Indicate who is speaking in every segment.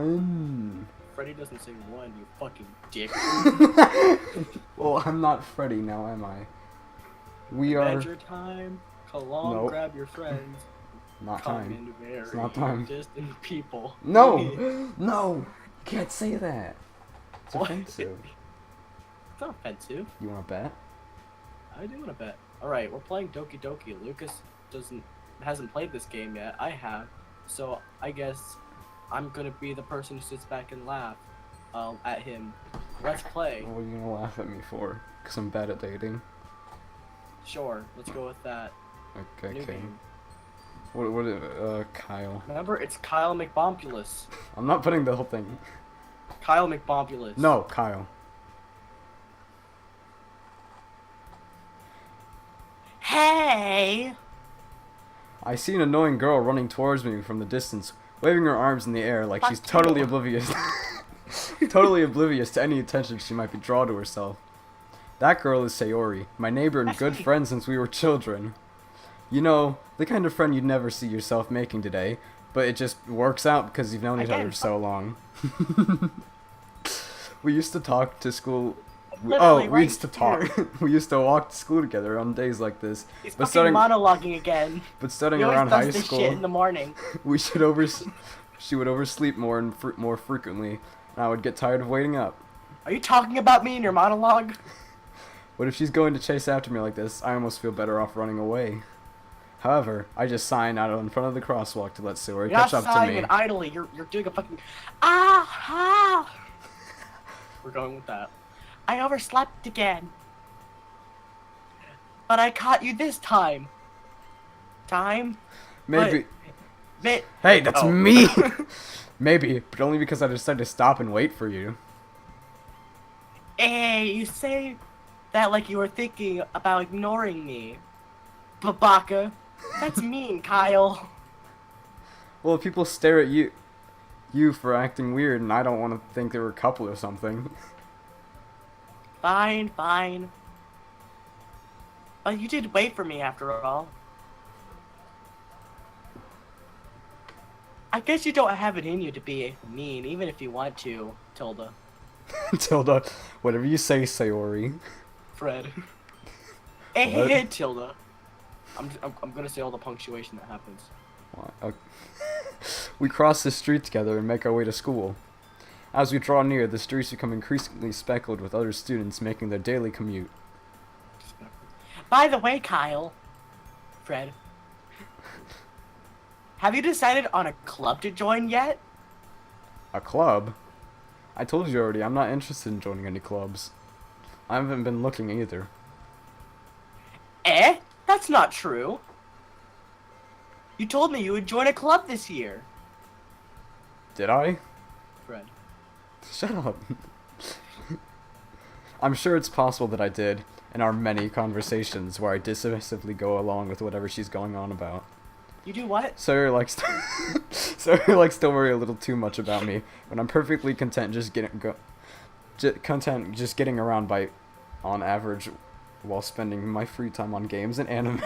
Speaker 1: One.
Speaker 2: Freddy doesn't say one, you fucking dick.
Speaker 1: Well, I'm not Freddy now, am I? We are...
Speaker 2: Adventure time. Come along,
Speaker 1: Nope.
Speaker 2: grab your friends.
Speaker 1: Not
Speaker 2: Come
Speaker 1: time.
Speaker 2: in very
Speaker 1: It's not time.
Speaker 2: distant people.
Speaker 1: No! No! You can't say that. It's
Speaker 2: What?
Speaker 1: offensive.
Speaker 2: It's not offensive.
Speaker 1: You wanna bet?
Speaker 2: I do want to bet. Alright, we're playing Doki Doki. Lucas hasn't played this game yet. I have. So I guess I'm gonna be the person who sits back and laugh at him. Let's play.
Speaker 1: What are you gonna laugh at me for? Because I'm bad at dating.
Speaker 2: Sure, let's go with that.
Speaker 1: Okay,
Speaker 2: New
Speaker 1: okay.
Speaker 2: game.
Speaker 1: Kyle.
Speaker 2: Remember, it's Kyle McBompulous.
Speaker 1: I'm not putting the whole thing.
Speaker 2: Kyle McBompulous.
Speaker 1: No, Kyle.
Speaker 2: Hey!
Speaker 1: I see an annoying girl running towards me from the distance, waving her arms in the air like she's
Speaker 2: Fuck
Speaker 1: totally
Speaker 2: you.
Speaker 1: oblivious. Totally oblivious to any attention she might be drawn to herself. That girl is Sayori, my neighbor and
Speaker 2: That's
Speaker 1: good
Speaker 2: me.
Speaker 1: friend since we were children. You know, the kind of friend you'd never see yourself making today, but it just works out because you've known each other
Speaker 2: Again,
Speaker 1: for so long. We used to talk to school.
Speaker 2: Literally
Speaker 1: We
Speaker 2: right
Speaker 1: used to talk. We used to walk to school together on days like this.
Speaker 2: He's
Speaker 1: But
Speaker 2: fucking
Speaker 1: starting,
Speaker 2: monologuing again.
Speaker 1: but starting
Speaker 2: He always
Speaker 1: around
Speaker 2: does
Speaker 1: high
Speaker 2: this
Speaker 1: school,
Speaker 2: shit in the morning.
Speaker 1: she would oversleep more and more frequently, and I would get tired of waiting up.
Speaker 2: Are you talking about me in your monologue?
Speaker 1: What if she's going to chase after me like this? I almost feel better off running away. However, I just sign out in front of the crosswalk to let Sayori
Speaker 2: You're
Speaker 1: catch
Speaker 2: not
Speaker 1: up to
Speaker 2: sighing
Speaker 1: me.
Speaker 2: and idly. You're doing a fucking ah. We're going with that. I overslept again. But I caught you this time.
Speaker 1: Maybe.
Speaker 2: But,
Speaker 1: Hey, that's
Speaker 2: Oh.
Speaker 1: me! Maybe, but only because I decided to stop and wait for you.
Speaker 2: hey, you say that like you were thinking about ignoring me. Babaka. That's mean, Kyle.
Speaker 1: Well, if people stare at you for acting weird, and I don't want to think they were a couple or something.
Speaker 2: Fine, fine. But you did wait for me after all. I guess you don't have it in you to be mean, even if you want to, Tilda.
Speaker 1: Tilda, whatever you say, Sayori.
Speaker 2: Fred.
Speaker 1: What?
Speaker 2: Hey, Tilda. I'm gonna say all the punctuation that happens.
Speaker 1: Okay. We cross the street together and make our way to school. As we draw near, the streets become increasingly speckled with other students making their daily commute.
Speaker 2: By the way, Kyle. Fred. Have you decided on a club to join yet?
Speaker 1: A club? I told you already, I'm not interested in joining any clubs. I haven't been looking either.
Speaker 2: Eh? That's not true. You told me you would join a club this year.
Speaker 1: Did I?
Speaker 2: Fred.
Speaker 1: Shut up. I'm sure it's possible that I did, in our many conversations where I dismissively go along with whatever she's going on about.
Speaker 2: You do what?
Speaker 1: Sawyer likes to worry a little too much about me, when I'm perfectly content just getting around by, on average, while spending my free time on games and anime.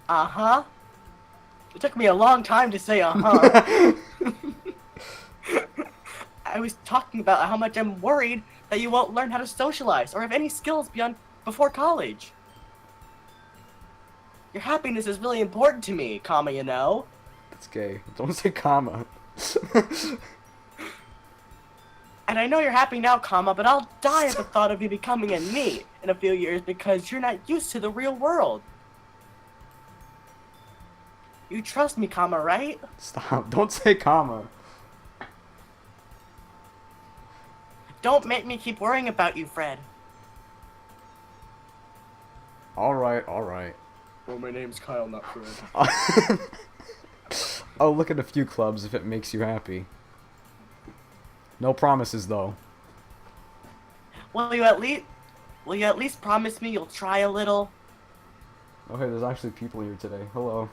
Speaker 2: Uh-huh. It took me a long time to say uh-huh. I was talking about how much I'm worried that you won't learn how to socialize or have any skills before college. Your happiness is really important to me, comma, you know.
Speaker 1: That's gay. Don't say comma.
Speaker 2: And I know you're happy now, comma, but I'll die at the thought of you becoming a NEET in a few years because you're not used to the real world. You trust me, comma, right?
Speaker 1: Stop. Don't say comma.
Speaker 2: Don't make me keep worrying about you, Fred.
Speaker 1: Alright, alright.
Speaker 2: Well, my name's Kyle, not Fred.
Speaker 1: I'll look at a few clubs if it makes you happy. No promises, though.
Speaker 2: Will you at least promise me you'll try a little?
Speaker 1: Oh, hey, there's actually people here today. Hello.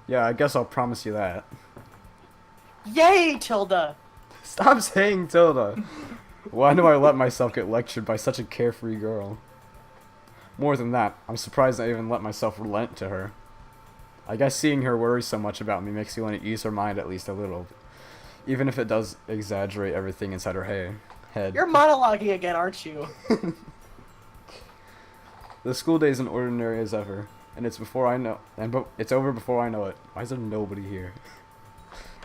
Speaker 1: Yeah, I guess I'll promise you that.
Speaker 2: Yay, Tilda!
Speaker 1: Stop saying Tilda! Why do I let myself get lectured by such a carefree girl? More than that, I'm surprised I even let myself relent to her. I guess seeing her worry so much about me makes you want to ease her mind at least a little. Even if it does exaggerate everything inside her head.
Speaker 2: You're monologuing again, aren't you?
Speaker 1: The school day is as ordinary as ever, and it's it's over before I know it. Why is there nobody here?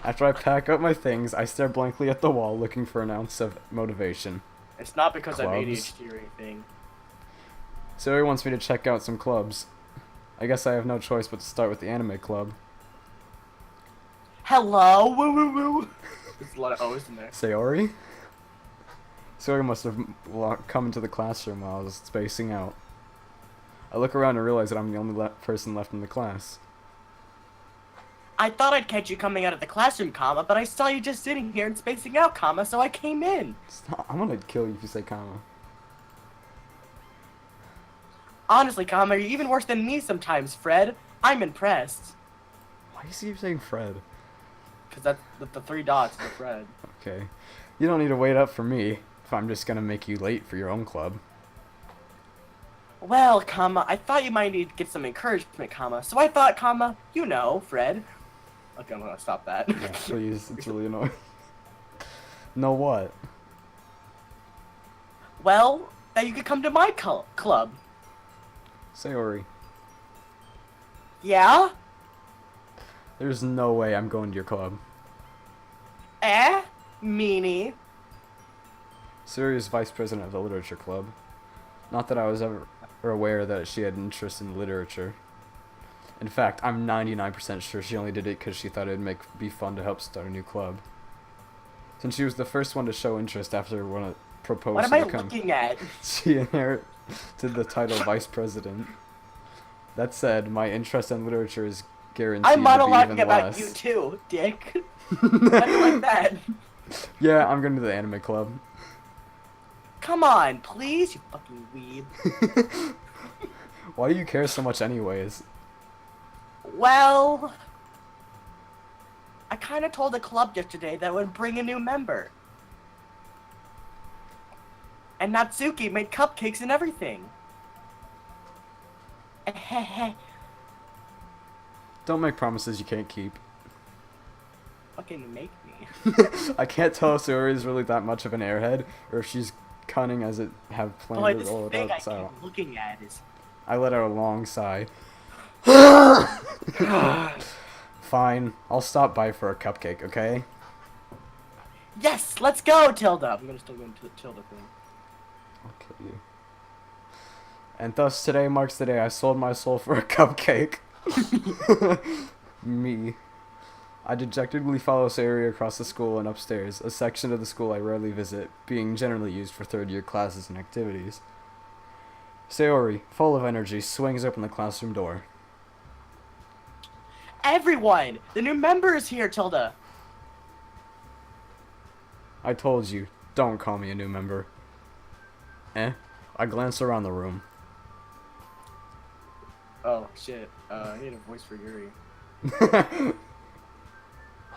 Speaker 1: After I pack up my things, I stare blankly at the wall, looking for an ounce of motivation.
Speaker 2: It's not because I'm
Speaker 1: Clubs.
Speaker 2: ADHD or anything.
Speaker 1: Siri wants me to check out some clubs. I guess I have no choice but to start with the anime club.
Speaker 2: Hello, woo woo woo. There's a lot of O's in there.
Speaker 1: Sayori? Sayori must have come into the classroom while I was spacing out. I look around and realize that I'm the only person left in the class.
Speaker 2: I thought I'd catch you coming out of the classroom, comma, but I saw you just sitting here and spacing out, comma, so I came in.
Speaker 1: Stop. I'm gonna kill you if you say comma.
Speaker 2: Honestly, comma, you're even worse than me sometimes, Fred. I'm impressed.
Speaker 1: Why do you keep saying Fred?
Speaker 2: Because that's the 3 dots in the Fred.
Speaker 1: Okay. You don't need to wait up for me if I'm just gonna make you late for your own club.
Speaker 2: Well, comma, I thought you might need to get some encouragement, comma, so I thought, comma, you know, Fred. Okay, I'm gonna stop that.
Speaker 1: Yeah, please. It's really annoying. No what?
Speaker 2: Well, that you could come to my club.
Speaker 1: Sayori.
Speaker 2: Yeah?
Speaker 1: There's no way I'm going to your club.
Speaker 2: Meanie.
Speaker 1: Sayori is vice president of the literature club. Not that I was ever aware that she had interest in literature. In fact, I'm 99% sure she only did it because she thought it would be fun to help start a new club. Since she was the first one to show interest after one proposed
Speaker 2: What
Speaker 1: to
Speaker 2: am I
Speaker 1: become,
Speaker 2: looking at?
Speaker 1: she inherited the title vice president. That said, my interest in literature is guaranteed
Speaker 2: I'm
Speaker 1: to be
Speaker 2: monologuing
Speaker 1: even
Speaker 2: about
Speaker 1: less.
Speaker 2: you too, dick. How do you like that?
Speaker 1: Yeah, I'm going to the anime club.
Speaker 2: Come on, please, you fucking weeb.
Speaker 1: Why do you care so much anyways?
Speaker 2: Well, I kind of told the club yesterday that I would bring a new member. And Natsuki made cupcakes and everything.
Speaker 1: Don't make promises you can't keep.
Speaker 2: Fucking make me.
Speaker 1: I can't tell if Sayori is really that much of an airhead, or if she's cunning as it have planned
Speaker 2: Boy,
Speaker 1: to
Speaker 2: this
Speaker 1: roll it
Speaker 2: thing I
Speaker 1: out. So
Speaker 2: keep looking at is...
Speaker 1: I let out a long sigh. Fine, I'll stop by for a cupcake, okay?
Speaker 2: Yes, let's go, Tilda! I'm gonna still go into the Tilda thing.
Speaker 1: I'll kill you. And thus today marks the day I sold my soul for a cupcake. Me. I dejectedly follow Sayori across the school and upstairs, a section of the school I rarely visit, being generally used for third-year classes and activities. Sayori, full of energy, swings open the classroom door.
Speaker 2: Everyone! The new member is here, Tilda!
Speaker 1: I told you, don't call me a new member. I glance around the room.
Speaker 2: Oh, shit. I need a voice for Yuri.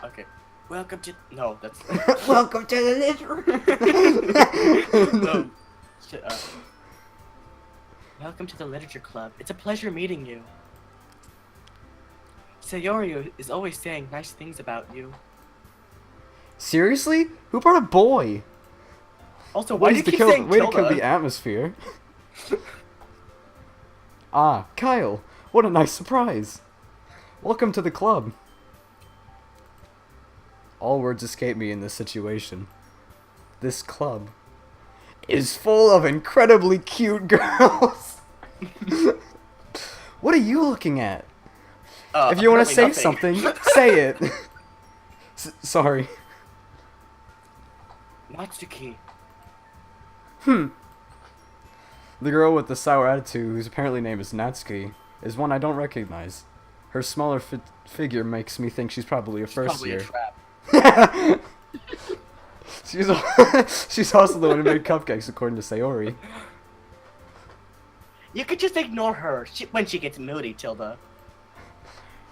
Speaker 2: Okay. Welcome to... No, that's...
Speaker 1: Welcome to the literature.
Speaker 2: No. Shit, Welcome to the literature club. It's a pleasure meeting you. Sayori is always saying nice things about you.
Speaker 1: Seriously? Who brought a boy?
Speaker 2: Also, why do you keep saying
Speaker 1: Way to kill
Speaker 2: Tilda?
Speaker 1: the atmosphere. Ah, Kyle. What a nice surprise. Welcome to the club. All words escape me in this situation. This club is full of incredibly cute girls. What are you looking at? If you want to say
Speaker 2: nothing.
Speaker 1: something, say it. Sorry.
Speaker 2: Natsuki.
Speaker 1: The girl with the sour attitude, whose apparently name is Natsuki, is one I don't recognize. Her smaller figure makes me think she's probably a first
Speaker 2: Probably
Speaker 1: year.
Speaker 2: a trap.
Speaker 1: She's also the one who made cupcakes, according to Sayori.
Speaker 2: You could just ignore her when she gets moody, Tilda.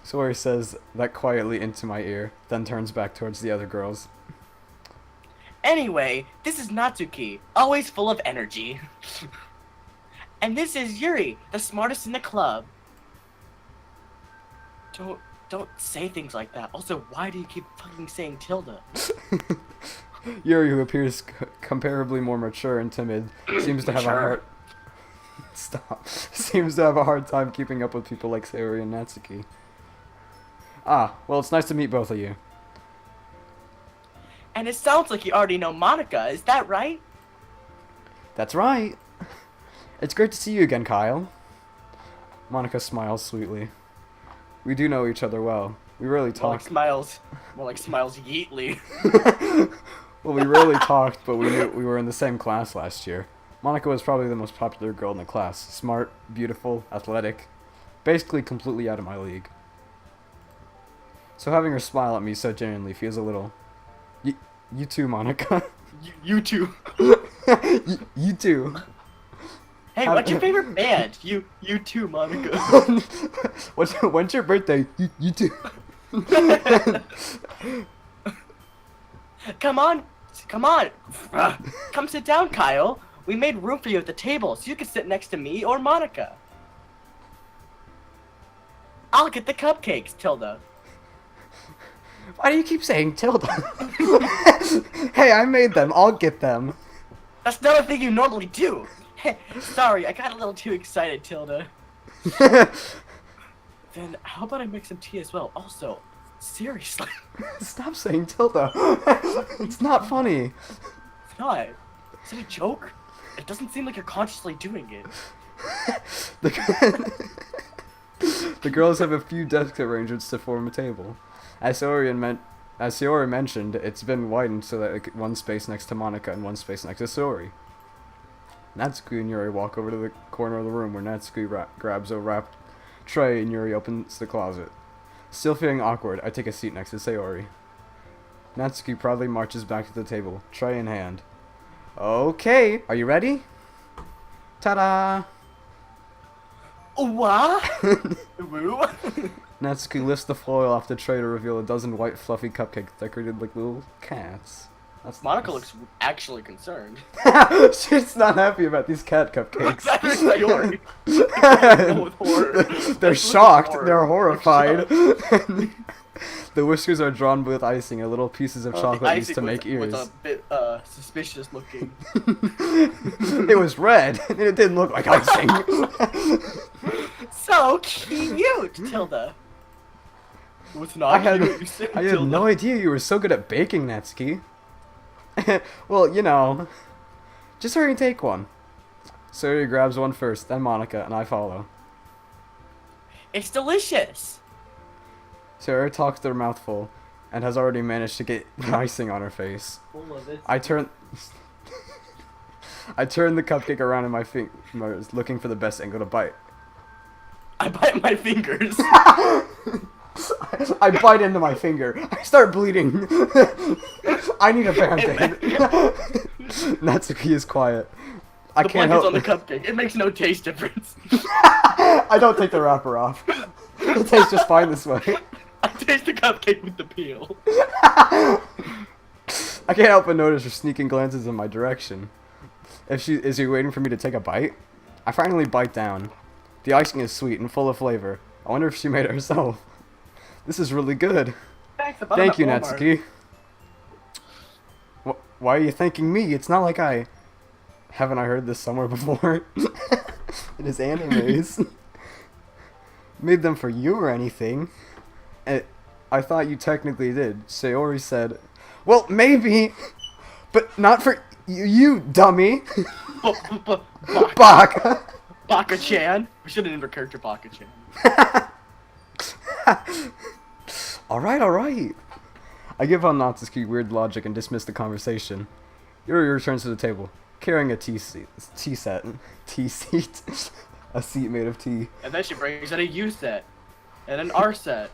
Speaker 1: Sayori says that quietly into my ear, then turns back towards the other girls.
Speaker 2: Anyway, this is Natsuki, always full of energy. And this is Yuri, the smartest in the club. Don't don't say things like that. Also, why do you keep fucking saying Tilda?
Speaker 1: Yuri, who appears comparably more mature and timid, seems to have a
Speaker 2: Mature.
Speaker 1: hard stop. Seems to have a hard time keeping up with people like Sayori and Natsuki. Ah, well, it's nice to meet both of you.
Speaker 2: And it sounds like you already know Monica. Is that right?
Speaker 1: That's right. It's great to see you again, Kyle. Monica smiles sweetly. We do know each other well. We rarely
Speaker 2: More like
Speaker 1: talk.
Speaker 2: smiles. More like smiles Yeatly.
Speaker 1: Well, we rarely talked, but we knew we were in the same class last year. Monica was probably the most popular girl in the class. Smart, beautiful, athletic. Basically completely out of my league. So having her smile at me so genuinely feels a little... You too, Monica.
Speaker 2: You too.
Speaker 1: You too.
Speaker 2: Hey, what's your favorite band? You too, Monica.
Speaker 1: When's your birthday? You too.
Speaker 2: Come on. Come sit down, Kyle. We made room for you at the table, so you can sit next to me or Monica. I'll get the cupcakes, Tilda.
Speaker 1: Why do you keep saying Tilda? Hey, I made them. I'll get them.
Speaker 2: That's not a thing you normally do. Sorry, I got a little too excited, Tilda. Then how about I make some tea as well? Also, seriously.
Speaker 1: Stop saying Tilda. It's not funny.
Speaker 2: It's not. Is it a joke? It doesn't seem like you're consciously doing it.
Speaker 1: The girls have a few desk arrangements to form a table. As Sayori mentioned, it's been widened so that one space next to Monica and one space next to Sayori. Natsuki and Yuri walk over to the corner of the room where Natsuki grabs a wrapped tray and Yuri opens the closet. Still feeling awkward, I take a seat next to Sayori. Natsuki proudly marches back to the table, tray in hand. Okay, are you ready? Ta-da!
Speaker 2: What? Woo?
Speaker 1: Natsuki lifts the foil off the tray to reveal a dozen white fluffy cupcakes decorated like little cats. That's
Speaker 2: Monica
Speaker 1: nice.
Speaker 2: looks actually concerned.
Speaker 1: She's not happy about these cat cupcakes.
Speaker 2: That's Sayori. With horror.
Speaker 1: They're shocked. They're horrified. The whiskers are drawn with icing and little pieces of chocolate used to make ears.
Speaker 2: Was a bit suspicious looking.
Speaker 1: It was red, and it didn't look like icing.
Speaker 2: So cute, Tilda. It was not
Speaker 1: I had
Speaker 2: Tilda.
Speaker 1: no idea you were so good at baking, Natsuki. Well, you know, just hurry and take one. Sayori grabs one first, then Monica, and I follow.
Speaker 2: It's delicious.
Speaker 1: Sayori talks to her mouth full, and has already managed to get icing on her face.
Speaker 2: Full of it.
Speaker 1: I turn the cupcake around in my fingers, looking for the best angle to bite.
Speaker 2: I bite my fingers.
Speaker 1: I bite into my finger. I start bleeding. I need a band-aid. Natsuki is quiet. I
Speaker 2: The
Speaker 1: can't
Speaker 2: blanket's
Speaker 1: help.
Speaker 2: on the cupcake. It makes no taste difference.
Speaker 1: I don't take the wrapper off. It tastes just fine this way.
Speaker 2: I taste the cupcake with the peel.
Speaker 1: I can't help but notice her sneaking glances in my direction. Is she waiting for me to take a bite? I finally bite down. The icing is sweet and full of flavor. I wonder if she made it herself. This is really good. Thank you, Natsuki. Why are you thanking me? It's not like I... Haven't I heard this somewhere before? It is animes. Made them for you or anything. I thought you technically did. Sayori said, well, maybe, but not for you dummy. Baka.
Speaker 2: Baka-chan. We should have named her character Baka-chan.
Speaker 1: Alright. I give on Natsuki weird logic and dismiss the conversation. Yuri returns to the table, carrying a tea seat, a seat made of tea.
Speaker 2: And then she brings out a U set, and an R set,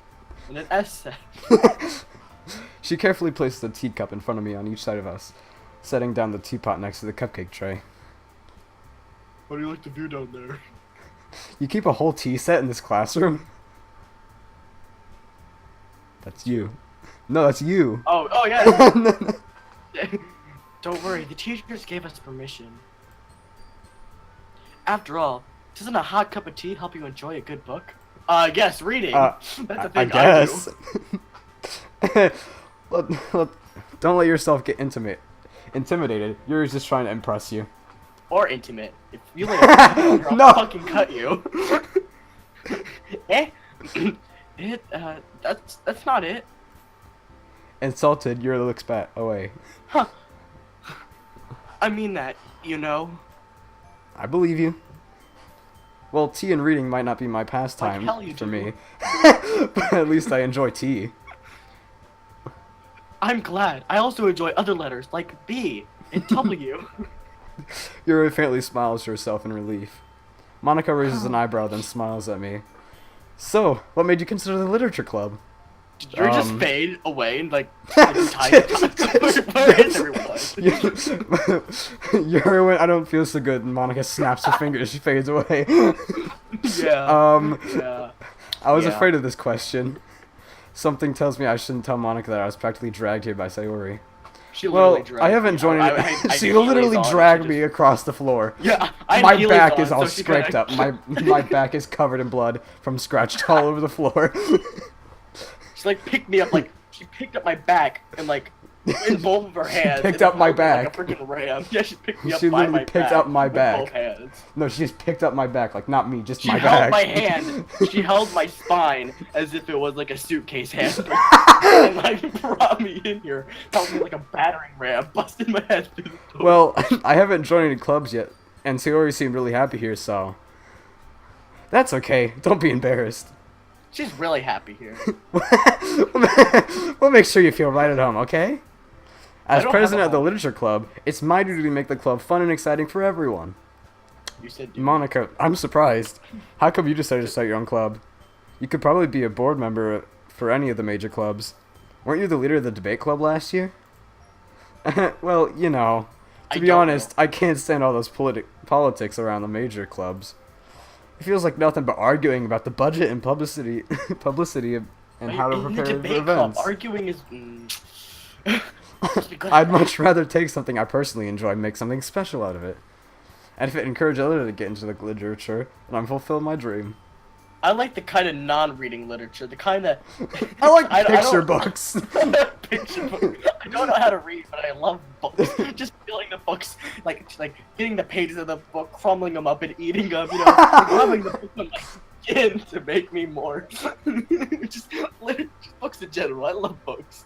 Speaker 2: and an S set.
Speaker 1: She carefully places a teacup in front of me on each side of us, setting down the teapot next to the cupcake tray.
Speaker 2: What do you like to do down there?
Speaker 1: You keep a whole tea set in this classroom? That's you. No, that's you.
Speaker 2: Oh yeah. Don't worry, the teachers gave us permission. After all, doesn't a hot cup of tea help you enjoy a good book? Yes, reading. That's the
Speaker 1: I
Speaker 2: thing
Speaker 1: guess.
Speaker 2: do.
Speaker 1: Let- don't let yourself get intimidated. Yuri's just trying to impress you.
Speaker 2: Or intimate. If you lay a finger, I'll
Speaker 1: No.
Speaker 2: fucking cut you. Eh? That's not it.
Speaker 1: Insulted, Yuri looks back away.
Speaker 2: Huh. I mean that, you know.
Speaker 1: I believe you. Well, tea and reading might not be my pastime
Speaker 2: hell you
Speaker 1: for
Speaker 2: do.
Speaker 1: me, but at least I enjoy tea.
Speaker 2: I'm glad. I also enjoy other letters like B and W.
Speaker 1: Yuri faintly smiles to herself in relief. Monica raises an eyebrow, then smiles at me. So, what made you consider the literature club?
Speaker 2: Did you just fade away and like where is everyone?
Speaker 1: Yuri went, I don't feel so good, and Monica snaps her fingers, she fades away.
Speaker 2: Yeah. Yeah.
Speaker 1: I was
Speaker 2: Yeah.
Speaker 1: afraid of this question. Something tells me I shouldn't tell Monica that I was practically dragged here by Sayori.
Speaker 2: She
Speaker 1: Well,
Speaker 2: literally dragged
Speaker 1: I haven't
Speaker 2: me.
Speaker 1: joined it.
Speaker 2: I
Speaker 1: She
Speaker 2: had Heelys
Speaker 1: literally
Speaker 2: on, and
Speaker 1: dragged
Speaker 2: she
Speaker 1: me
Speaker 2: just-
Speaker 1: across the floor.
Speaker 2: Yeah, I had
Speaker 1: My
Speaker 2: Heelys
Speaker 1: back
Speaker 2: on,
Speaker 1: is all
Speaker 2: so she kinda-
Speaker 1: scraped up. My back is covered in blood from scratched all over the floor.
Speaker 2: She like picked me up, like she picked up my back and like in both of her hands.
Speaker 1: picked
Speaker 2: and
Speaker 1: up my
Speaker 2: held me
Speaker 1: back.
Speaker 2: like a freaking ram. Yeah, she picked me up
Speaker 1: She
Speaker 2: by
Speaker 1: literally
Speaker 2: my
Speaker 1: picked
Speaker 2: back
Speaker 1: up my
Speaker 2: with
Speaker 1: back.
Speaker 2: both hands.
Speaker 1: No, she just picked up my back, like not me, just
Speaker 2: She
Speaker 1: my
Speaker 2: held
Speaker 1: back.
Speaker 2: my hand. She held my spine as if it was like a suitcase handle, and like brought me in here, held me like a battering ram, busted my head through the door.
Speaker 1: Well, I haven't joined any clubs yet, and Sayori seemed really happy here, so that's okay. Don't be embarrassed.
Speaker 2: She's really happy here.
Speaker 1: We'll make sure you feel right at home, okay? As
Speaker 2: don't have
Speaker 1: president
Speaker 2: a
Speaker 1: of the
Speaker 2: home.
Speaker 1: literature club, it's my duty to make the club fun and exciting for everyone.
Speaker 2: You said
Speaker 1: Monica, I'm surprised. How come you decided to start your own club? You could probably be a board member for any of the major clubs. Weren't you the leader of the debate club last year? Well, you know, to
Speaker 2: I
Speaker 1: be
Speaker 2: don't
Speaker 1: honest,
Speaker 2: know.
Speaker 1: I can't stand all those politics around the major clubs. It feels like nothing but arguing about the budget and publicity, and how to
Speaker 2: in the
Speaker 1: prepare for
Speaker 2: debate club,
Speaker 1: events.
Speaker 2: arguing is.
Speaker 1: I'd much rather take something I personally enjoy and make something special out of it. And if it encouraged others to get into the literature, then I'm fulfilled my dream.
Speaker 2: I like the kind of non-reading literature, the kind of.
Speaker 1: I like
Speaker 2: I
Speaker 1: picture
Speaker 2: don't-
Speaker 1: books.
Speaker 2: Picture book. I don't know how to read, but I love books. Just feeling the books, like getting the pages of the book, crumbling them up and eating them. You know, like, rubbing the book on my skin to make me more. just books in general. I love books.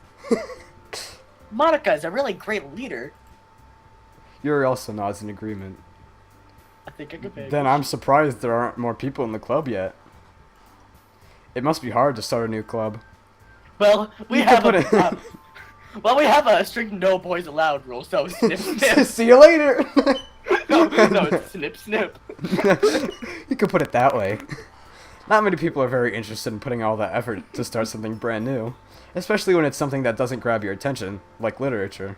Speaker 2: Monica is a really great leader.
Speaker 1: Yuri also nods in agreement.
Speaker 2: I think I could pay.
Speaker 1: Then I'm surprised there aren't more people in the club yet. It must be hard to start a new club.
Speaker 2: Well, we
Speaker 1: You
Speaker 2: have
Speaker 1: could
Speaker 2: a.
Speaker 1: put it-
Speaker 2: Well, we have a strict no boys allowed rule, so snip snip.
Speaker 1: See you later!
Speaker 2: no, it's snip snip.
Speaker 1: You could put it that way. Not many people are very interested in putting all that effort to start something brand new, especially when it's something that doesn't grab your attention, like literature.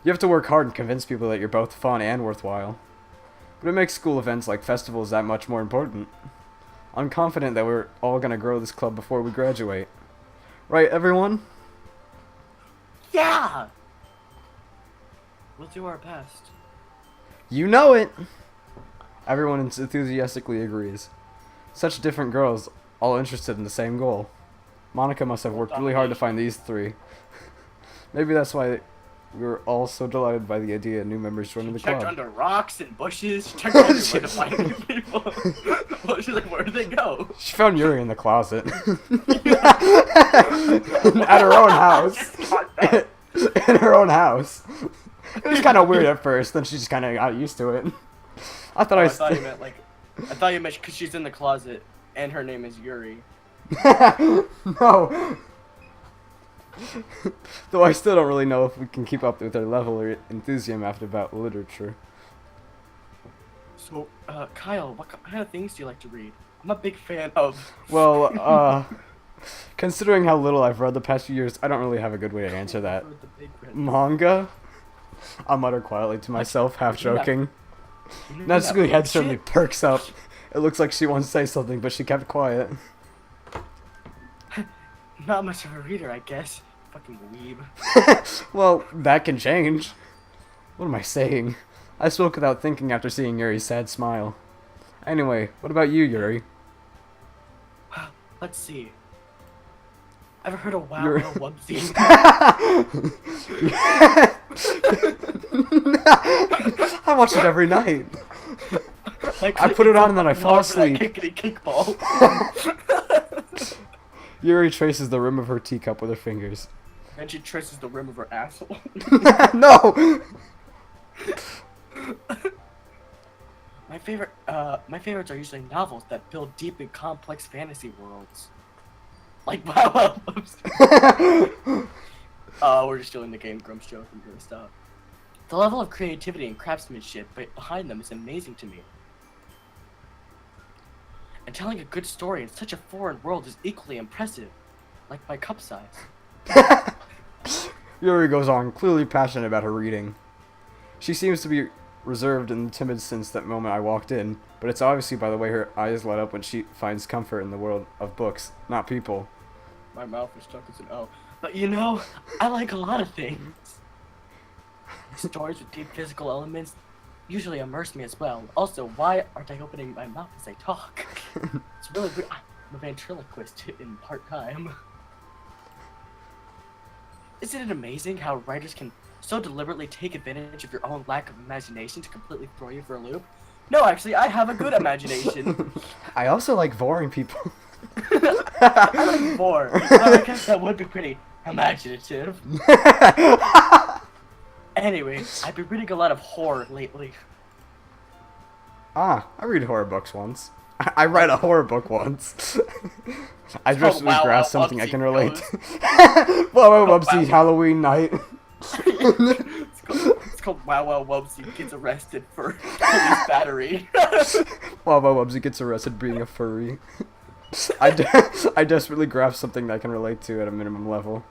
Speaker 1: You have to work hard and convince people that you're both fun and worthwhile. But it makes school events like festivals that much more important. I'm confident that we're all gonna grow this club before we graduate. Right, everyone?
Speaker 2: Yeah. We'll do our best.
Speaker 1: You know it! Everyone enthusiastically agrees. Such different girls, all interested in the same goal. Monica must have worked really hard to find these three. Maybe that's why we were all so delighted by the idea of new members joining the
Speaker 2: Checked
Speaker 1: club.
Speaker 2: under rocks and bushes. She checked everywhere to find new people. Well, she's like, where did they go?
Speaker 1: She found Yuri in the closet. At her own house. In her own house. It was kind of weird at first, then she just kind of got used to it. I thought
Speaker 2: Oh,
Speaker 1: I
Speaker 2: I thought you meant like, I thought you meant because she's in the closet and her name is Yuri.
Speaker 1: No. Though I still don't really know if we can keep up with her level or enthusiasm after about literature.
Speaker 2: So, Kyle, what kind of things do you like to read? I'm a big fan of.
Speaker 1: Well, considering how little I've read the past few years, I don't really have a good way to answer that.
Speaker 2: The big red-
Speaker 1: Manga? I mutter quietly to myself, half joking.
Speaker 2: You know
Speaker 1: Natsuki's
Speaker 2: that
Speaker 1: head suddenly
Speaker 2: shit?
Speaker 1: perks up. It looks like she wants to say something, but she kept quiet.
Speaker 2: Not much of a reader, I guess. Fucking weeb.
Speaker 1: Well, that can change. What am I saying? I spoke without thinking after seeing Yuri's sad smile. Anyway, what about you, Yuri?
Speaker 2: Let's see. Ever heard of Wow
Speaker 1: You're-
Speaker 2: Wow Wubsy?
Speaker 1: I watch it every night.
Speaker 2: Like,
Speaker 1: I put it on and then I fall
Speaker 2: hard for that
Speaker 1: asleep.
Speaker 2: Kickity kickball.
Speaker 1: Yuri traces the rim of her teacup with her fingers.
Speaker 2: And she traces the rim of her asshole.
Speaker 1: No!
Speaker 2: My favorites are usually novels that build deep and complex fantasy worlds. Like Wow Wow Wubsy. We're just doing the Game Grumps joke. I'm gonna stop. The level of creativity and craftsmanship behind them is amazing to me. And telling a good story in such a foreign world is equally impressive. Like my cup size.
Speaker 1: Yuri goes on, clearly passionate about her reading. She seems to be reserved and timid since that moment I walked in, but it's obviously by the way her eyes light up when she finds comfort in the world of books, not people.
Speaker 2: My mouth is stuck as an O. But you know, I like a lot of things. Stories with deep physical elements usually immerse me as well. Also, why aren't I opening my mouth as I talk? It's really weird. I'm a ventriloquist in part-time. Isn't it amazing how writers can so deliberately take advantage of your own lack of imagination to completely throw you for a loop? No, actually, I have a good imagination.
Speaker 1: I also like boring people.
Speaker 2: I like more. I guess that would be pretty imaginative. Anyway, I've been reading a lot of horror lately.
Speaker 1: I read horror books once. I read a horror book once. I
Speaker 2: called
Speaker 1: just
Speaker 2: Wow Wow
Speaker 1: grasped something I
Speaker 2: Wubsy
Speaker 1: can relate
Speaker 2: Goes.
Speaker 1: to. Wow,
Speaker 2: Wow
Speaker 1: Wubsy,
Speaker 2: Wow.
Speaker 1: Halloween night.
Speaker 2: It's called Wow Wow Wubsy gets arrested for police battery.
Speaker 1: Wow, Wubsy gets arrested being a furry. I desperately grasped something that I can relate to at a minimum level.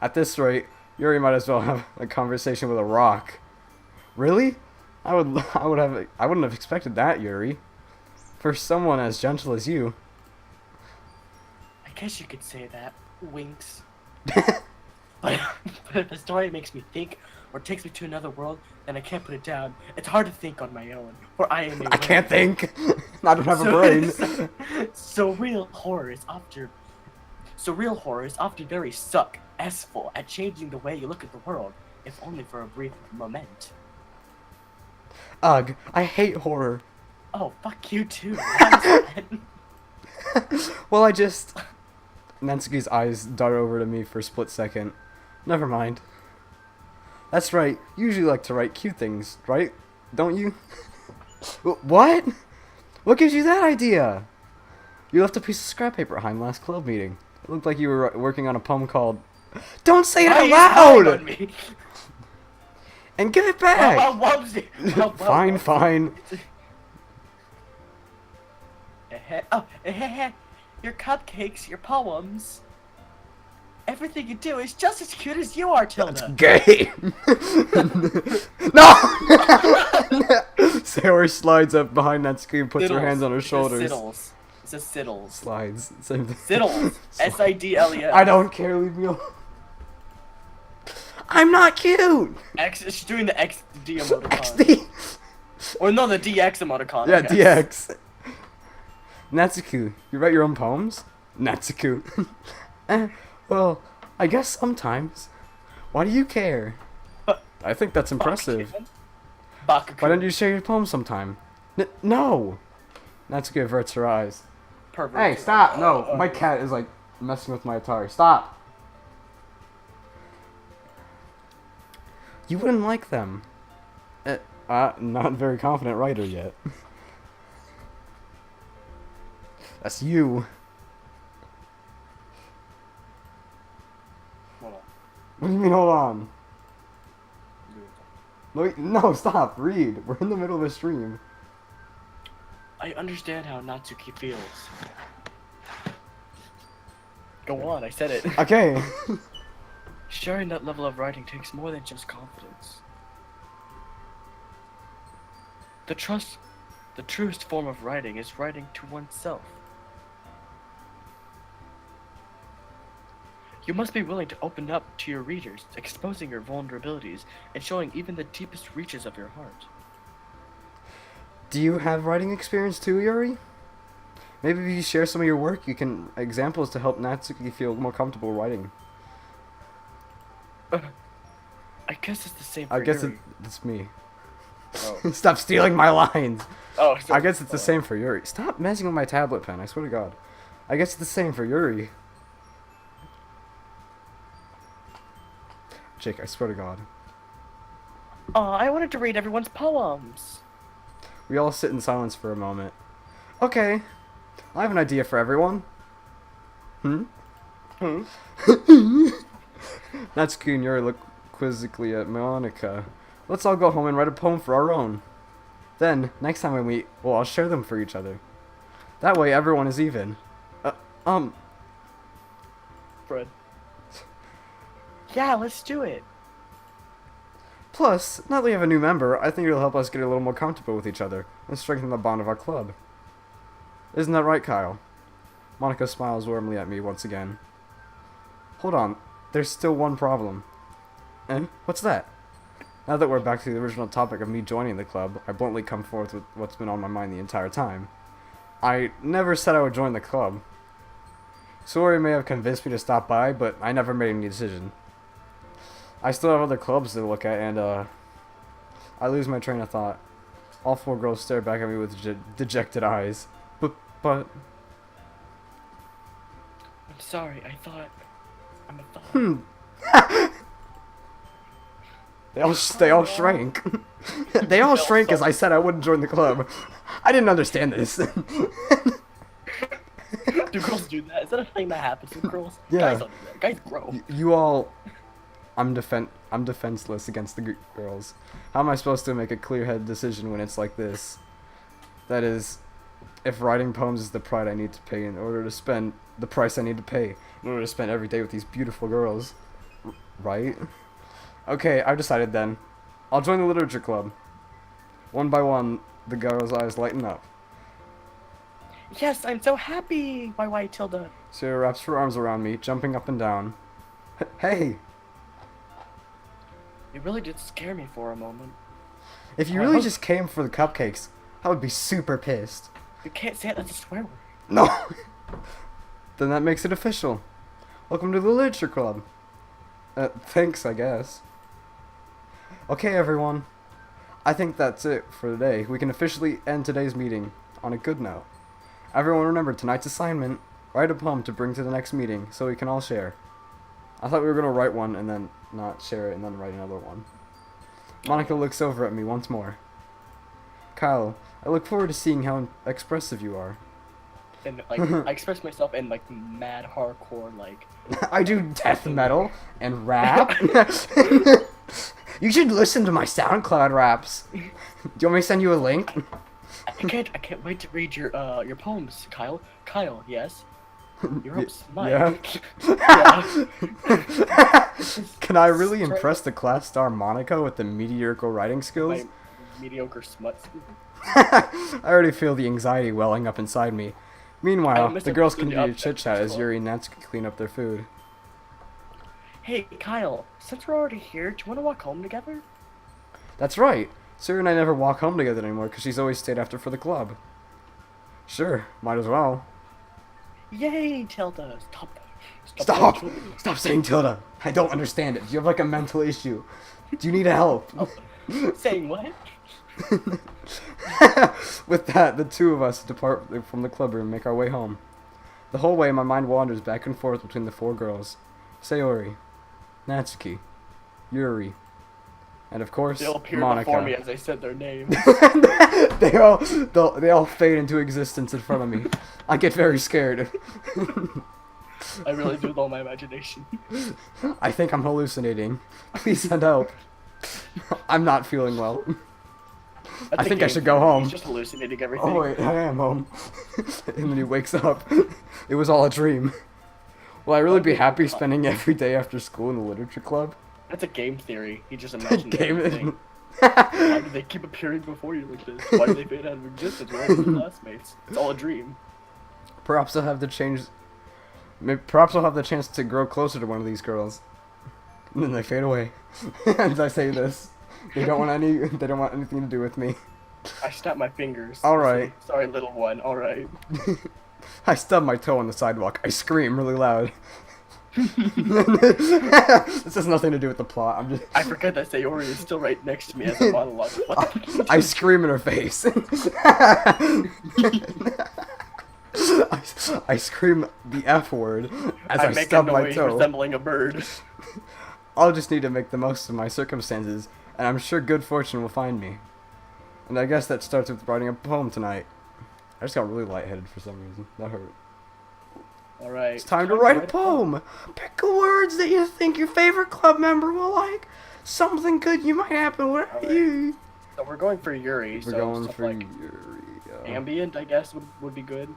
Speaker 1: At this rate, Yuri might as well have a conversation with a rock. Really? I wouldn't have expected that, Yuri. For someone as gentle as you.
Speaker 2: I guess you could say that. Winks. But if the story makes me think or takes me to another world, then I can't put it down. It's hard to think on my own, for I am a
Speaker 1: I can't think. I don't have a brain.
Speaker 2: Surreal horror is often very successful at changing the way you look at the world, if only for a brief moment.
Speaker 1: Ugh, I hate horror.
Speaker 2: Oh, fuck you too. Honestly.
Speaker 1: Well, Natsuki's eyes dart over to me for a split second. Never mind. That's right, you usually like to write cute things, right? Don't you? What? What gives you that idea? You left a piece of scrap paper behind last club meeting. It looked like you were working on a poem called... Don't say it
Speaker 2: Why are
Speaker 1: out
Speaker 2: you spying
Speaker 1: loud!
Speaker 2: on me?
Speaker 1: And give it back!
Speaker 2: Wow, wow, Wubsy. Wow, wow,
Speaker 1: Fine,
Speaker 2: Wubsy.
Speaker 1: fine.
Speaker 2: Your cupcakes, your poems. Everything you do is just as cute as you are, Tilda.
Speaker 1: Gay! No! Sarah slides up behind Natsuki and puts her hands on her shoulders.
Speaker 2: Siddles. It says Siddles.
Speaker 1: Slides. Same thing.
Speaker 2: Siddles. S-I-D-L-E-S.
Speaker 1: I don't care, leave me alone. I'm not cute!
Speaker 2: She's doing the XD emoticon.
Speaker 1: XD!
Speaker 2: Or no, the DX emoticon.
Speaker 1: Yeah,
Speaker 2: I guess.
Speaker 1: DX. Natsuku, you write your own poems? Natsuku. Well, I guess sometimes. Why do you care? I think that's impressive.
Speaker 2: Bakugan.
Speaker 1: Why don't you share your poems sometime? No! Natsuki averts her eyes.
Speaker 2: Pervert.
Speaker 1: Hey, stop! No, my cat is like messing with my Atari. Stop! You wouldn't like them. Not very confident writer yet. That's you.
Speaker 2: Hold on.
Speaker 1: What do you mean, hold on? No, stop, read. We're in the middle of a stream.
Speaker 2: I understand how Natsuki feels. Go on, I said it.
Speaker 1: Okay.
Speaker 2: Sharing that level of writing takes more than just confidence. The truest form of writing is writing to oneself. You must be willing to open up to your readers, exposing your vulnerabilities, and showing even the deepest reaches of your heart.
Speaker 1: Do you have writing experience too, Yuri? Maybe if you share some of your work, you can examples to help Natsuki feel more comfortable writing.
Speaker 2: I guess it's the same for
Speaker 1: I guess
Speaker 2: Yuri.
Speaker 1: it's me.
Speaker 2: Oh.
Speaker 1: Stop stealing my lines!
Speaker 2: Oh, so,
Speaker 1: I guess it's the same for Yuri. Stop messing with my tablet pen, I swear to God. I guess it's the same for Yuri. Jake, I swear to God.
Speaker 2: I wanted to read everyone's poems.
Speaker 1: We all sit in silence for a moment. Okay, I have an idea for everyone. Natsuki and Yuri look quizzically at Monica. Let's all go home and write a poem for our own. Then, next time we meet, we'll all share them for each other. That way everyone is even.
Speaker 2: Fred. Yeah, let's do it.
Speaker 1: Plus, now that we have a new member, I think it'll help us get a little more comfortable with each other and strengthen the bond of our club. Isn't that right, Kyle? Monica smiles warmly at me once again. Hold on, there's still one problem. What's that? Now that we're back to the original topic of me joining the club, I bluntly come forth with what's been on my mind the entire time. I never said I would join the club. Sori may have convinced me to stop by, but I never made any decision. I still have other clubs to look at, and I lose my train of thought. All four girls stare back at me with dejected eyes. But...
Speaker 2: I'm sorry, I'm a thought.
Speaker 1: They all shrank. They all shrank as I said I wouldn't join the club. I didn't understand this.
Speaker 2: Do girls do that? Is that a thing that happens with girls?
Speaker 1: Yeah.
Speaker 2: Guys don't do that. Guys grow.
Speaker 1: You all... I'm defenseless against the girls. How am I supposed to make a clear-headed decision when it's like this? That is, if writing poems is the price I need to pay in order to spend the price I need to pay in order to spend every day with these beautiful girls. Right? Okay, I've decided then. I'll join the literature club. One by one, the girls' eyes lighten up.
Speaker 2: Yes, I'm so happy! Why, Tilda?
Speaker 1: Sarah wraps her arms around me, jumping up and down. Hey!
Speaker 2: You really did scare me for a moment.
Speaker 1: If you really just came for the cupcakes, I would be super pissed.
Speaker 2: You can't say it, that's a swear word.
Speaker 1: No! Then that makes it official. Welcome to the literature club. Thanks, I guess. Okay, everyone. I think that's it for today. We can officially end today's meeting on a good note. Everyone remember tonight's assignment. Write a poem to bring to the next meeting so we can all share. I thought we were going to write one and then not share it and then write another one. Monica looks over at me once more. Kyle, I look forward to seeing how expressive you are.
Speaker 2: And like, I express myself in like mad hardcore, like...
Speaker 1: I do death metal and rap. You should listen to my SoundCloud raps. Do you want me to send you a link?
Speaker 2: I can't wait to read your poems, Kyle. Kyle, yes? You're up smut.
Speaker 1: Yeah.
Speaker 2: Yeah.
Speaker 1: Can I really impress the class star Monica with the mediocre writing skills?
Speaker 2: My mediocre smut.
Speaker 1: I already feel the anxiety welling up inside me. Meanwhile, the girls continue to chit-chat as Yuri and Natsuki clean up their food.
Speaker 2: Hey, Kyle, since we're already here, do you want to walk home together?
Speaker 1: That's right. Sarah and I never walk home together anymore because she's always stayed after for the club. Sure, might as well.
Speaker 2: Yay, Tilda!
Speaker 1: Stop! Stop saying Tilda! I don't understand it. Do you have like a mental issue? Do you need help?
Speaker 2: Oh, saying what?
Speaker 1: With that, the two of us depart from the club room and make our way home. The whole way, my mind wanders back and forth between the four girls. Sayori, Natsuki, Yuri, and of course,
Speaker 2: They'll appear
Speaker 1: Monica.
Speaker 2: before me as I said their names.
Speaker 1: they all fade into existence in front of me. I get very scared.
Speaker 2: I really do love my imagination.
Speaker 1: I think I'm hallucinating. Please send help. I'm not feeling well. I think I should go home.
Speaker 2: He's just hallucinating everything.
Speaker 1: Oh wait, I am home. And then he wakes up. It was all a dream. Will I really be happy spending every day after school in the literature club?
Speaker 2: That's a game theory. He just imagined
Speaker 1: Game
Speaker 2: everything. Why do they keep appearing before you like this? Why do they fade out of existence? Why are your classmates? It's all a dream.
Speaker 1: Perhaps I'll have the Perhaps I'll have the chance to grow closer to one of these girls. And then they fade away. As I say this, they don't want anything to do with me.
Speaker 2: I snap my fingers.
Speaker 1: All right.
Speaker 2: Sorry, little one. All right.
Speaker 1: I stub my toe on the sidewalk. I scream really loud. This has nothing to do with the plot. I'm just.
Speaker 2: I forget that Sayori is still right next to me as a monologue. What the
Speaker 1: I scream in her face. I scream the F word as I
Speaker 2: make
Speaker 1: stub
Speaker 2: a
Speaker 1: my
Speaker 2: noise
Speaker 1: toe.
Speaker 2: resembling a bird.
Speaker 1: I'll just need to make the most of my circumstances, and I'm sure good fortune will find me. And I guess that starts with writing a poem tonight. I just got really lightheaded for some reason. That hurt.
Speaker 2: Alright.
Speaker 1: It's time to write a poem. Pick the words that you think your favorite club member will like. Something good you might happen wherever you.
Speaker 2: So we're going for Yuri.
Speaker 1: We're
Speaker 2: so
Speaker 1: going
Speaker 2: stuff
Speaker 1: for
Speaker 2: like
Speaker 1: Yuri.
Speaker 2: ambient, I guess, would be good.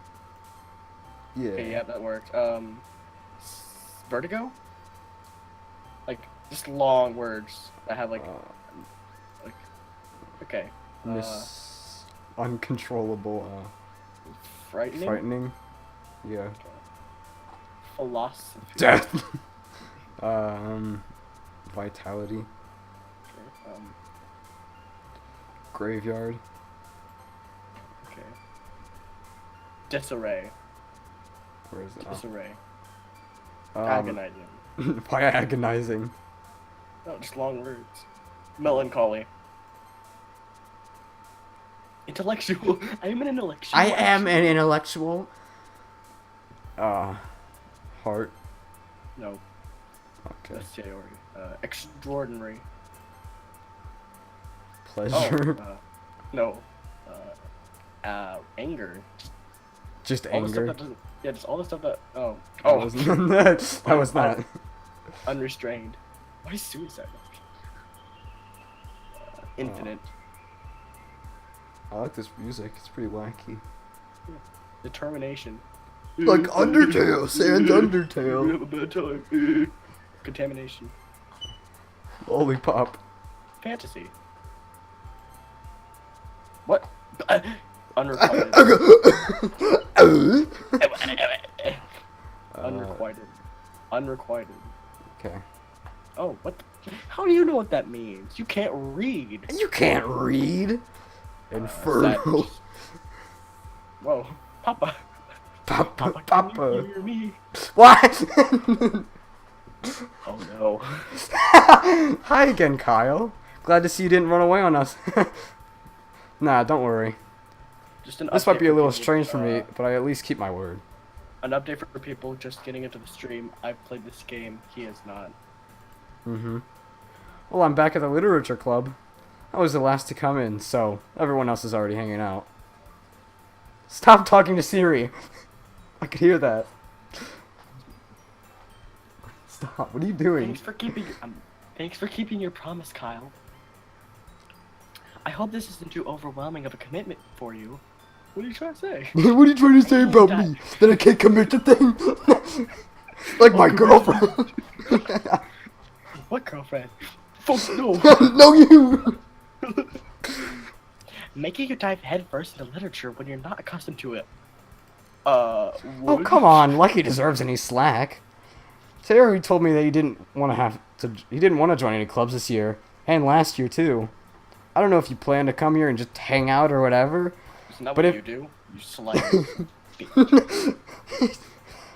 Speaker 1: Yeah.
Speaker 2: Okay, yeah, that worked. Vertigo? Like, just long words that have, like, okay.
Speaker 1: Uncontrollable,
Speaker 2: Frightening?
Speaker 1: frightening. Yeah.
Speaker 2: Okay. Philosophy.
Speaker 1: Death. Vitality.
Speaker 2: Okay.
Speaker 1: Graveyard.
Speaker 2: Okay. Disarray.
Speaker 1: Where is it?
Speaker 2: Disarray.
Speaker 1: Oh.
Speaker 2: Agonizing.
Speaker 1: Why agonizing?
Speaker 2: No, just long words. Melancholy. Intellectual. I am an intellectual.
Speaker 1: I am an intellectual. Heart.
Speaker 2: No.
Speaker 1: Okay.
Speaker 2: That's Sayori. Extraordinary.
Speaker 1: Pleasure.
Speaker 2: Oh, no. Anger.
Speaker 1: Just
Speaker 2: All the stuff
Speaker 1: anger.
Speaker 2: that doesn't. Yeah, just all the stuff that. Oh.
Speaker 1: That
Speaker 2: Oh.
Speaker 1: wasn't. That was not.
Speaker 2: Unrestrained. What is suicide? Infinite.
Speaker 1: I like this music. It's pretty wacky.
Speaker 2: Determination.
Speaker 1: Like Undertale, Sans Undertale.
Speaker 2: Have a bad time. Contamination.
Speaker 1: Lollipop.
Speaker 2: Fantasy. What? Unrequited. Unrequited. Unrequited.
Speaker 1: Okay.
Speaker 2: Oh, what? How do you know what that means? You can't read.
Speaker 1: You can't read. Inferno.
Speaker 2: Savage. Whoa, Papa.
Speaker 1: Papa.
Speaker 2: Can you hear me?
Speaker 1: What?
Speaker 2: Oh no.
Speaker 1: Hi again, Kyle. Glad to see you didn't run away on us. Nah, don't worry.
Speaker 2: Just an
Speaker 1: This might
Speaker 2: update
Speaker 1: be a
Speaker 2: for
Speaker 1: little
Speaker 2: people,
Speaker 1: strange for me, but I at least keep my word.
Speaker 2: An update for people just getting into the stream. I've played this game. He has not.
Speaker 1: Mm-hmm. Well, I'm back at the literature club. I was the last to come in, so everyone else is already hanging out. Stop talking to Siri. I could hear that. Stop. What are you doing?
Speaker 2: Thanks for keeping your promise, Kyle. I hope this isn't too overwhelming of a commitment for you. What are you trying to say?
Speaker 1: What are you trying to say about me? That I can't commit to things? Like my girlfriend.
Speaker 2: What girlfriend? Fuck no.
Speaker 1: No, you.
Speaker 2: Making you dive headfirst into literature when you're not accustomed to it.
Speaker 1: Oh, come on. Lucky deserves any slack. Sayori told me that he didn't want to join any clubs this year, and last year too. I don't know if you plan to come here and just hang out or whatever.
Speaker 2: Isn't that
Speaker 1: but
Speaker 2: what
Speaker 1: if-
Speaker 2: you do? You slut. Bitch.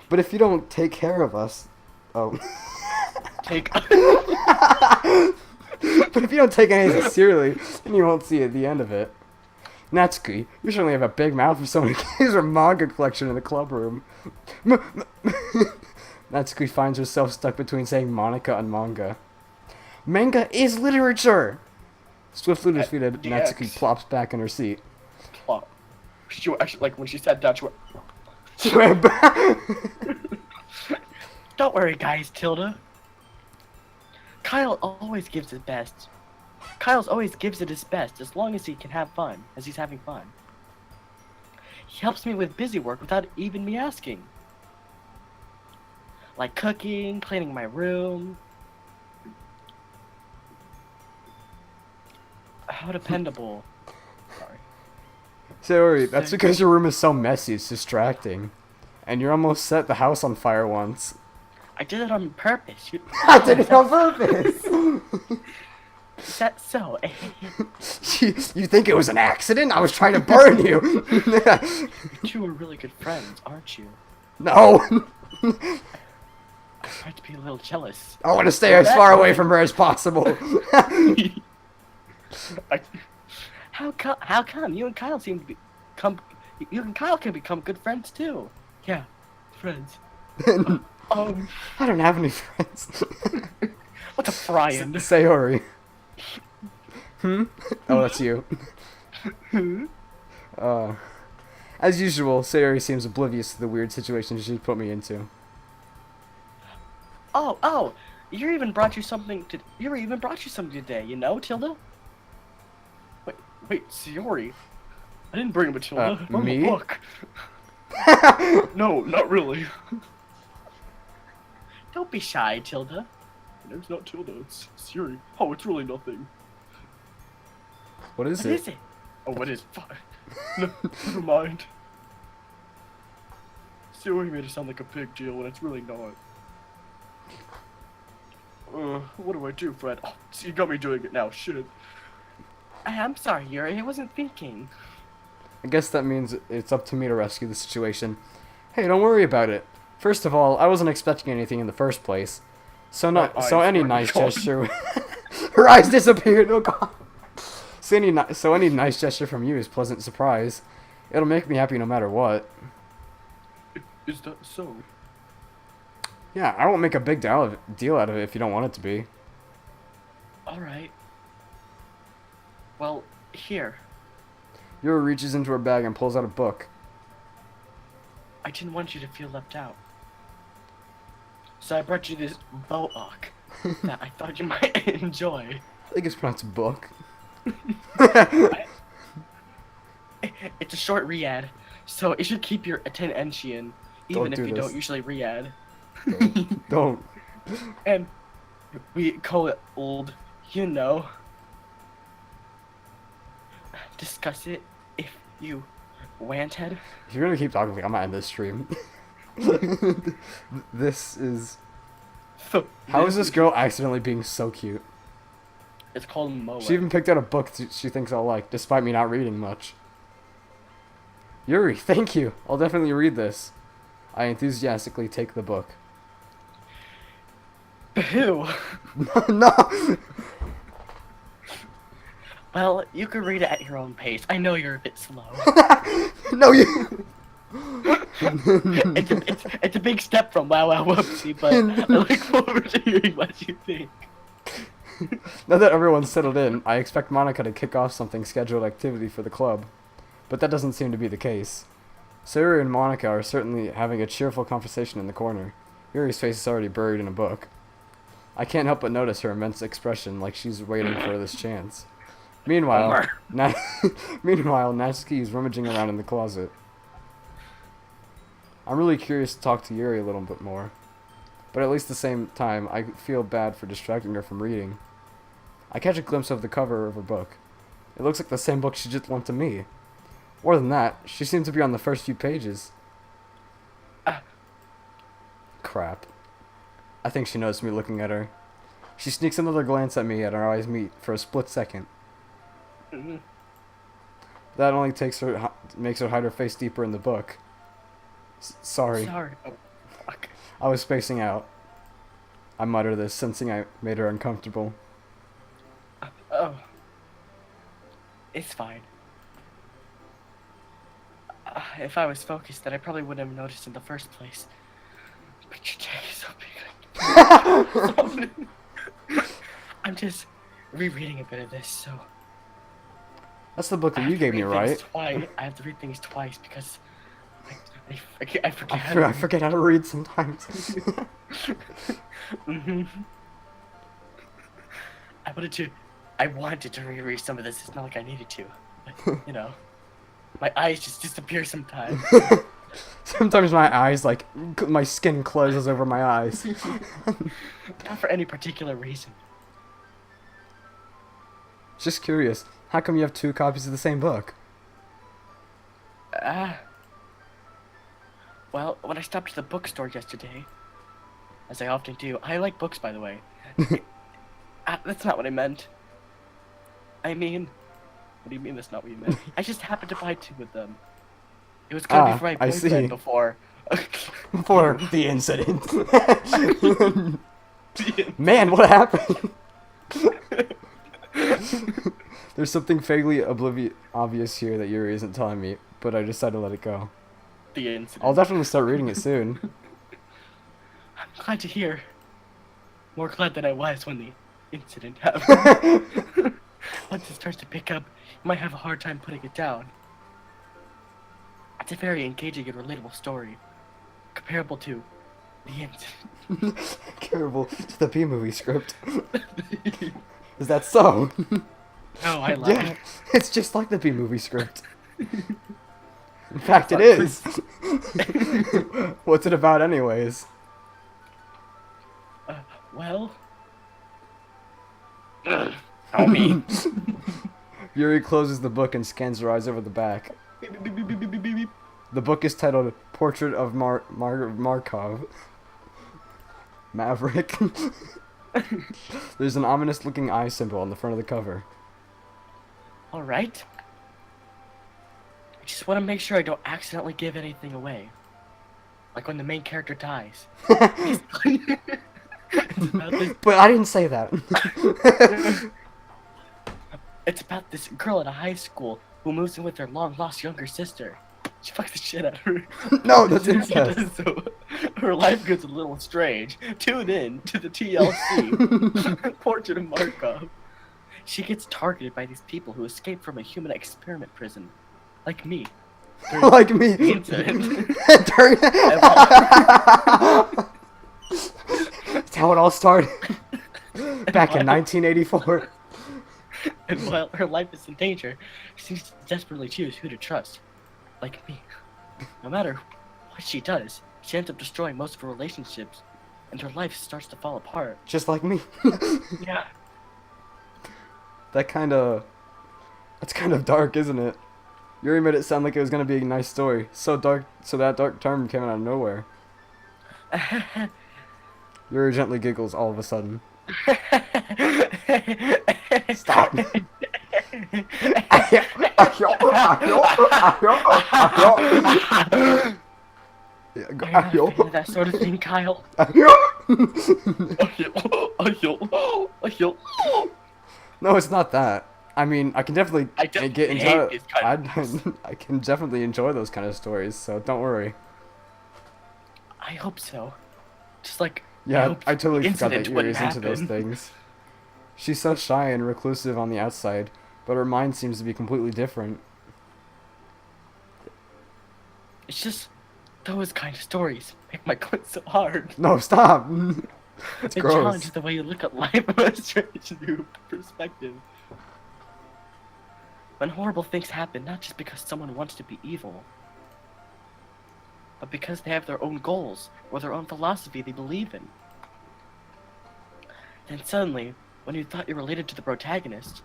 Speaker 1: But if you don't take care of us, oh.
Speaker 2: Take.
Speaker 1: But if you don't take anything seriously, then you won't see at the end of it. Natsuki, you certainly have a big mouth for someone who carries her manga collection in the club room. Natsuki finds herself stuck between saying Monica and manga. Manga is literature! Swiftly defeated,
Speaker 2: DX.
Speaker 1: Natsuki plops back in her seat.
Speaker 2: Plop. She actually, like when she sat down, she went.
Speaker 1: She went back.
Speaker 2: Don't worry, guys, Tilda. Kyle always gives his best. Kyle's always gives it his best as long as he can have fun, as he's having fun. He helps me with busy work without even me asking. Like cooking, cleaning my room. How dependable. Sorry.
Speaker 1: Sayori, that's because your room is so messy, it's distracting. And you almost set the house on fire once.
Speaker 2: I did it on purpose.
Speaker 1: I did it on purpose!
Speaker 2: Is that so?
Speaker 1: You think it was an accident? I was trying to burn you.
Speaker 2: You two are really good friends, aren't you?
Speaker 1: No.
Speaker 2: I tried to be a little jealous.
Speaker 1: I want to stay as far away from her as possible.
Speaker 2: How come? You and Kyle seem to become. You and Kyle can become good friends too. Yeah, friends.
Speaker 1: I don't have any friends.
Speaker 2: What's a Brian?
Speaker 1: Sayori. Oh, that's you. As usual, Sayori seems oblivious to the weird situation she put me into.
Speaker 2: Oh, Yuri even brought you something today, you know, Tilda? Wait, Sayori. I didn't bring him a Tilda. I brought him
Speaker 1: me?
Speaker 2: a book. No, not really. Don't be shy, Tilda.
Speaker 3: My name's not Tilda, it's Siri. Oh, it's really nothing.
Speaker 1: What is
Speaker 2: What
Speaker 1: it?
Speaker 2: is it?
Speaker 3: Oh, it is fine. No, never mind. Siri made it sound like a big deal when it's really not. What do I do, Fred? Oh, see, you got me doing it now, shit.
Speaker 2: I'm sorry, Yuri. I wasn't thinking.
Speaker 1: I guess that means it's up to me to rescue the situation. Hey, don't worry about it. First of all, I wasn't expecting anything in the first place. So any nice gesture. Her eyes disappeared. Oh god. So any nice gesture from you is a pleasant surprise. It'll make me happy no matter what.
Speaker 3: Is that so?
Speaker 1: Yeah, I won't make a big deal out of it if you don't want it to be.
Speaker 2: Alright. Well, here.
Speaker 1: Yuri reaches into her bag and pulls out a book.
Speaker 2: I didn't want you to feel left out. So I brought you this book that I thought you might enjoy.
Speaker 1: I think it's pronounced book.
Speaker 2: It's a short re-ad, so it should keep your attention, even if you don't usually re-ad.
Speaker 1: Don't.
Speaker 2: And we call it old, you know. Discuss it if you wanted.
Speaker 1: If you're gonna keep talking, like, I'm not in this stream. This is. How is this girl accidentally being so cute?
Speaker 2: It's called Moe.
Speaker 1: She even picked out a book she thinks I'll like, despite me not reading much. Yuri, thank you. I'll definitely read this. I enthusiastically take the book.
Speaker 2: Who?
Speaker 1: No.
Speaker 2: Well, you can read it at your own pace. I know you're a bit slow.
Speaker 1: No, you.
Speaker 2: It's a big step from Wow Wow Whoopsie, but I look forward to hearing what you think.
Speaker 1: Now that everyone's settled in, I expect Monica to kick off something scheduled activity for the club. But that doesn't seem to be the case. Sayori and Monica are certainly having a cheerful conversation in the corner. Yuri's face is already buried in a book. I can't help but notice her immense expression, like she's waiting for this chance. Meanwhile, Natsuki is rummaging around in the closet. I'm really curious to talk to Yuri a little bit more. But at least at the same time, I feel bad for distracting her from reading. I catch a glimpse of the cover of her book. It looks like the same book she just lent to me. More than that, she seems to be on the first few pages. Crap. I think she noticed me looking at her. She sneaks another glance at me and our eyes meet for a split second. That only makes her hide her face deeper in the book. Sorry.
Speaker 2: Sorry. Oh, fuck.
Speaker 1: I was spacing out. I mutter this, sensing I made her uncomfortable.
Speaker 2: Oh. It's fine. If I was focused, then I probably wouldn't have noticed in the first place. But your day is so big. I'm just rereading a bit of this, so...
Speaker 1: That's the book that you gave me, right?
Speaker 2: I have to read things twice because I forget.
Speaker 1: I forget how to read sometimes.
Speaker 2: I wanted to reread some of this. It's not like I needed to, but you know, my eyes just disappear sometimes.
Speaker 1: Sometimes my eyes, like, my skin closes over my eyes.
Speaker 2: Not for any particular reason.
Speaker 1: Just curious, how come you have 2 copies of the same book?
Speaker 2: Well, when I stopped at the bookstore yesterday, as I often do, I like books, by the way. That's not what I meant. I mean, what do you mean that's not what you meant? I just happened to buy 2 of them. It was gonna be for my
Speaker 1: I see.
Speaker 2: boyfriend before.
Speaker 1: For the incident. Man, what happened? There's something vaguely obvious here that Yuri isn't telling me, but I decided to let it go.
Speaker 2: The incident.
Speaker 1: I'll definitely start reading it soon.
Speaker 2: I'm glad to hear. More glad than I was when the incident happened. Once it starts to pick up, you might have a hard time putting it down. It's a very engaging and relatable story, comparable to the incident.
Speaker 1: Comparable to the B-movie script. Is that so?
Speaker 2: No, I lied.
Speaker 1: Yeah, it's just like the B-movie script. In fact, it is. What's it about anyways?
Speaker 2: Well... Oh, me.
Speaker 1: Yuri closes the book and scans her eyes over the back. The book is titled Portrait of Markov. Maverick. There's an ominous-looking eye symbol on the front of the cover.
Speaker 2: Alright. I just want to make sure I don't accidentally give anything away. Like when the main character dies. It's about this,
Speaker 1: But I didn't say that.
Speaker 2: it's about this girl at a high school who moves in with her long-lost younger sister. She fucks the shit out of her.
Speaker 1: No, that's incest.
Speaker 2: So her life gets a little strange. Tune in to the TLC. Portrait of Markov. She gets targeted by these people who escape from a human experiment prison. Like me.
Speaker 1: Like me.
Speaker 2: The incident.
Speaker 1: That's how it all started. Back in 1984.
Speaker 2: And while her life is in danger, she seems to desperately choose who to trust. Like me. No matter what she does, she ends up destroying most of her relationships, and her life starts to fall apart.
Speaker 1: Just like me.
Speaker 2: Yeah.
Speaker 1: That's kind of dark, isn't it? Yuri made it sound like it was gonna be a nice story. So dark, so that dark term came out of nowhere. Yuri gently giggles all of a sudden. Stop.
Speaker 2: That sort of thing, Kyle.
Speaker 1: No, it's not that. I mean, I can definitely
Speaker 2: I just
Speaker 1: get
Speaker 2: hate
Speaker 1: into.
Speaker 2: these kind of
Speaker 1: I can definitely enjoy those kind of stories. So don't worry.
Speaker 2: I hope so. Just like
Speaker 1: Yeah, I totally
Speaker 2: the
Speaker 1: forgot that
Speaker 2: incident
Speaker 1: Yuri
Speaker 2: wouldn't
Speaker 1: is into those
Speaker 2: happen.
Speaker 1: things. She's so shy and reclusive on the outside, but her mind seems to be completely different.
Speaker 2: It's just those kind of stories make my quit so hard.
Speaker 1: No, stop. It's
Speaker 2: It
Speaker 1: gross.
Speaker 2: challenges the way you look at life from a strange new perspective. When horrible things happen, not just because someone wants to be evil, but because they have their own goals or their own philosophy they believe in. Then suddenly, when you thought you related to the protagonist,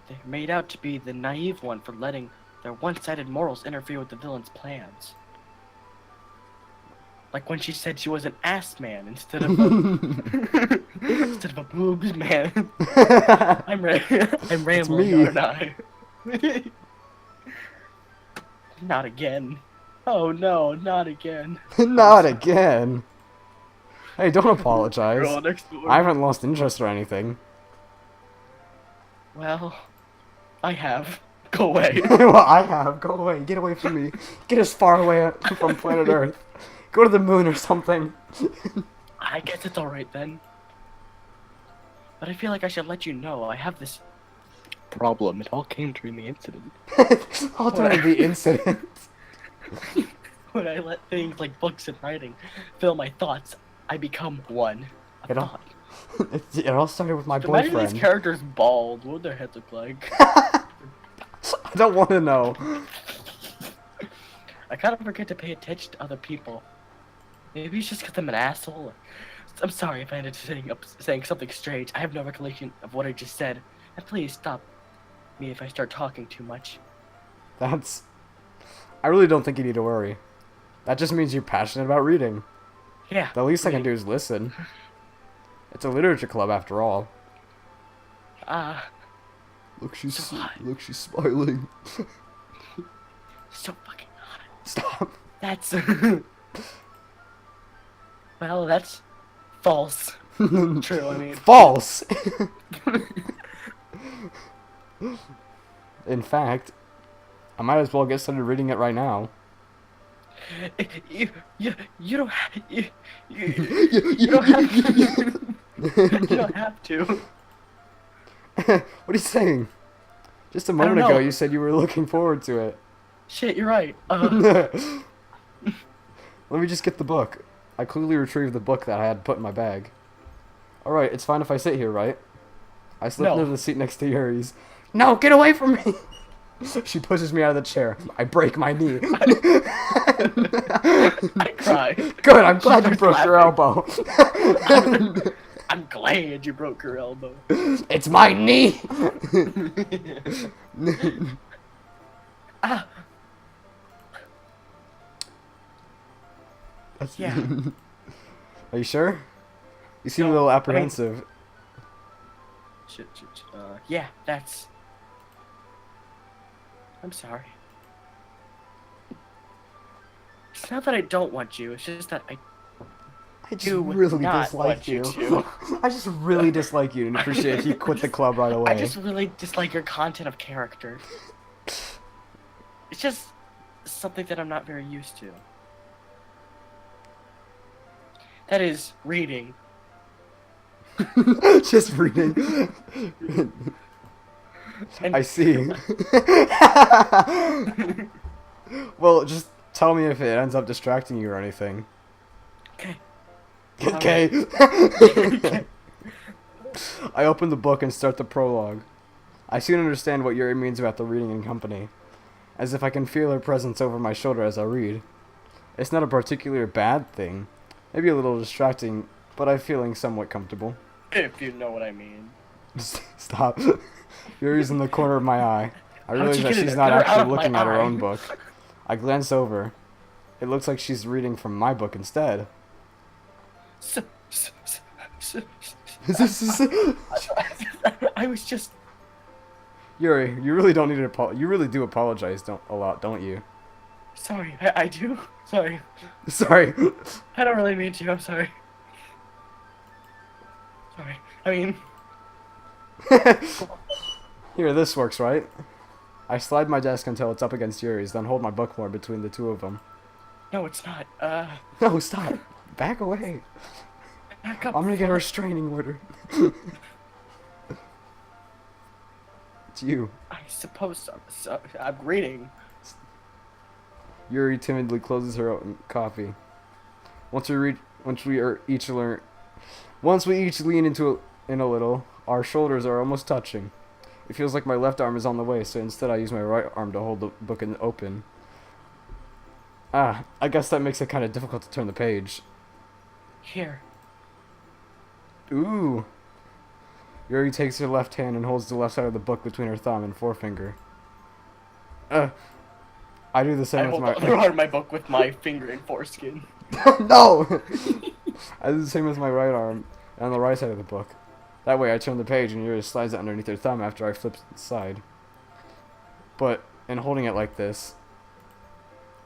Speaker 2: they're made out to be the naive one for letting their one-sided morals interfere with the villain's plans. Like when she said she was an ass man instead of a instead of a boobs man. I'm rambling,
Speaker 1: me.
Speaker 2: aren't I? Not again. Oh no, not again.
Speaker 1: Not again. Hey, don't apologize.
Speaker 2: Girl next door.
Speaker 1: I haven't lost interest or anything.
Speaker 2: Well, I have. Go away.
Speaker 1: Well, I have. Go away. Get away from me. Get as far away from planet Earth. Go to the moon or something.
Speaker 2: I guess it's alright then. But I feel like I should let you know I have this problem. It all came during the incident.
Speaker 1: I'll tell you the incident.
Speaker 2: When I let things like books and writing fill my thoughts, I become one. A
Speaker 1: It all-
Speaker 2: thought.
Speaker 1: It all started with my
Speaker 2: Imagine
Speaker 1: boyfriend.
Speaker 2: these characters bald. What would their heads look like?
Speaker 1: I don't want to know.
Speaker 2: I kind of forget to pay attention to other people. Maybe it's just because I'm an asshole. I'm sorry if I ended up saying something strange. I have no recollection of what I just said. And please stop me if I start talking too much.
Speaker 1: That's... I really don't think you need to worry. That just means you're passionate about reading.
Speaker 2: Yeah.
Speaker 1: The least I can do is listen. It's a literature club after all.
Speaker 2: Ah,
Speaker 1: Look, she's
Speaker 2: So hot.
Speaker 1: look, she's smiling.
Speaker 2: so fucking hot.
Speaker 1: Stop.
Speaker 2: That's. Well, that's false. True, I mean.
Speaker 1: False. In fact, I might as well get started reading it right now.
Speaker 2: You don't have you don't have you don't have to.
Speaker 1: What are you saying? Just a
Speaker 2: I don't
Speaker 1: moment ago,
Speaker 2: know.
Speaker 1: you said you were looking forward to it.
Speaker 2: Shit, you're right.
Speaker 1: Let me just get the book. I clearly retrieved the book that I had put in my bag. Alright, it's fine if I sit here, right? I slip
Speaker 2: No.
Speaker 1: into the seat next to Yuri's. No, get away from me! She pushes me out of the chair. I break my knee.
Speaker 2: I cry.
Speaker 1: Good, I'm glad you broke your
Speaker 2: laughing.
Speaker 1: elbow.
Speaker 2: I'm glad you broke your elbow.
Speaker 1: It's my knee!
Speaker 2: Ah,
Speaker 1: That's-
Speaker 2: Yeah.
Speaker 1: Are you sure? You seem a
Speaker 2: No,
Speaker 1: little
Speaker 2: I mean-
Speaker 1: apprehensive.
Speaker 2: shit. Yeah, that's. I'm sorry. It's not that I don't want you. It's just that I
Speaker 1: I just
Speaker 2: do
Speaker 1: really
Speaker 2: not
Speaker 1: dislike
Speaker 2: want
Speaker 1: you.
Speaker 2: to.
Speaker 1: I just really dislike you and appreciate if you quit the club right away.
Speaker 2: I just really dislike your content of character. It's just something that I'm not very used to. That is reading.
Speaker 1: Just reading.
Speaker 2: And
Speaker 1: I see. Well, just tell me if it ends up distracting you or anything.
Speaker 2: Okay.
Speaker 1: Okay. I open the book and start the prologue. I soon understand what Yuri means about the reading in company, as if I can feel her presence over my shoulder as I read. It's not a particularly bad thing, maybe a little distracting, but I'm feeling somewhat comfortable.
Speaker 2: If you know what I mean.
Speaker 1: Stop. Yuri's in the corner of my eye. I
Speaker 2: How'd
Speaker 1: realize
Speaker 2: you
Speaker 1: that
Speaker 2: get it?
Speaker 1: she's not
Speaker 2: Get her out
Speaker 1: actually
Speaker 2: of my
Speaker 1: looking at her
Speaker 2: eye.
Speaker 1: own book. I glance over. It looks like she's reading from my book instead.
Speaker 2: I was just.
Speaker 1: Yuri, you really don't need to you really do apologize a lot, don't you?
Speaker 2: Sorry, I do. Sorry.
Speaker 1: Sorry.
Speaker 2: I don't really mean to. I'm sorry. Sorry. I mean,
Speaker 1: Here, this works, right? I slide my desk until it's up against Yuri's, then hold my book more between the two of them.
Speaker 2: no, it's not.
Speaker 1: No, stop. Back away.
Speaker 2: Back up.
Speaker 1: I'm gonna get a restraining order. It's you.
Speaker 2: I suppose so. I'm reading.
Speaker 1: Yuri timidly closes her own copy. Once we each lean in a little, our shoulders are almost touching. It feels like my left arm is on the way, so instead I use my right arm to hold the book open. I guess that makes it kind of difficult to turn the page.
Speaker 2: Here.
Speaker 1: Ooh. Yuri takes her left hand and holds the left side of the book between her thumb and forefinger. I do the
Speaker 2: I
Speaker 1: same with
Speaker 2: hold
Speaker 1: my...
Speaker 2: the other part of my book with my finger and foreskin.
Speaker 1: No! I do the same with my right arm and on the right side of the book. That way I turn the page and Yuri slides it underneath her thumb after I flip it side. But in holding it like this,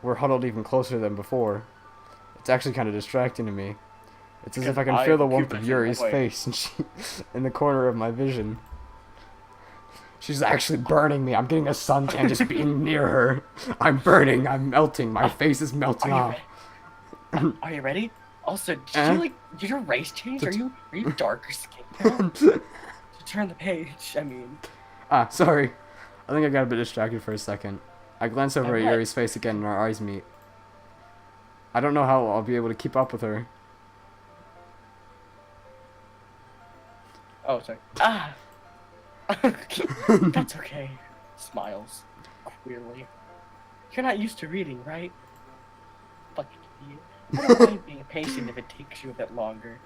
Speaker 1: we're huddled even closer than before. It's actually kind of distracting to me. It's as if I can feel the warmth of Yuri's face and in the corner of my vision. She's actually burning me. I'm getting a suntan just being near her. I'm burning. I'm melting. My face is melting off.
Speaker 2: Are you ready? Also, did your race change? Are you darker skinned now? To turn the page, I mean.
Speaker 1: Sorry. I think I got a bit distracted for a second. I glance over at
Speaker 2: Alright.
Speaker 1: Yuri's face again and our eyes meet. I don't know how I'll be able to keep up with her.
Speaker 2: Oh, sorry. That's okay. Smiles. Queerly. You're not used to reading, right? Fucking idiot. I don't mind being patient if it takes you a bit longer.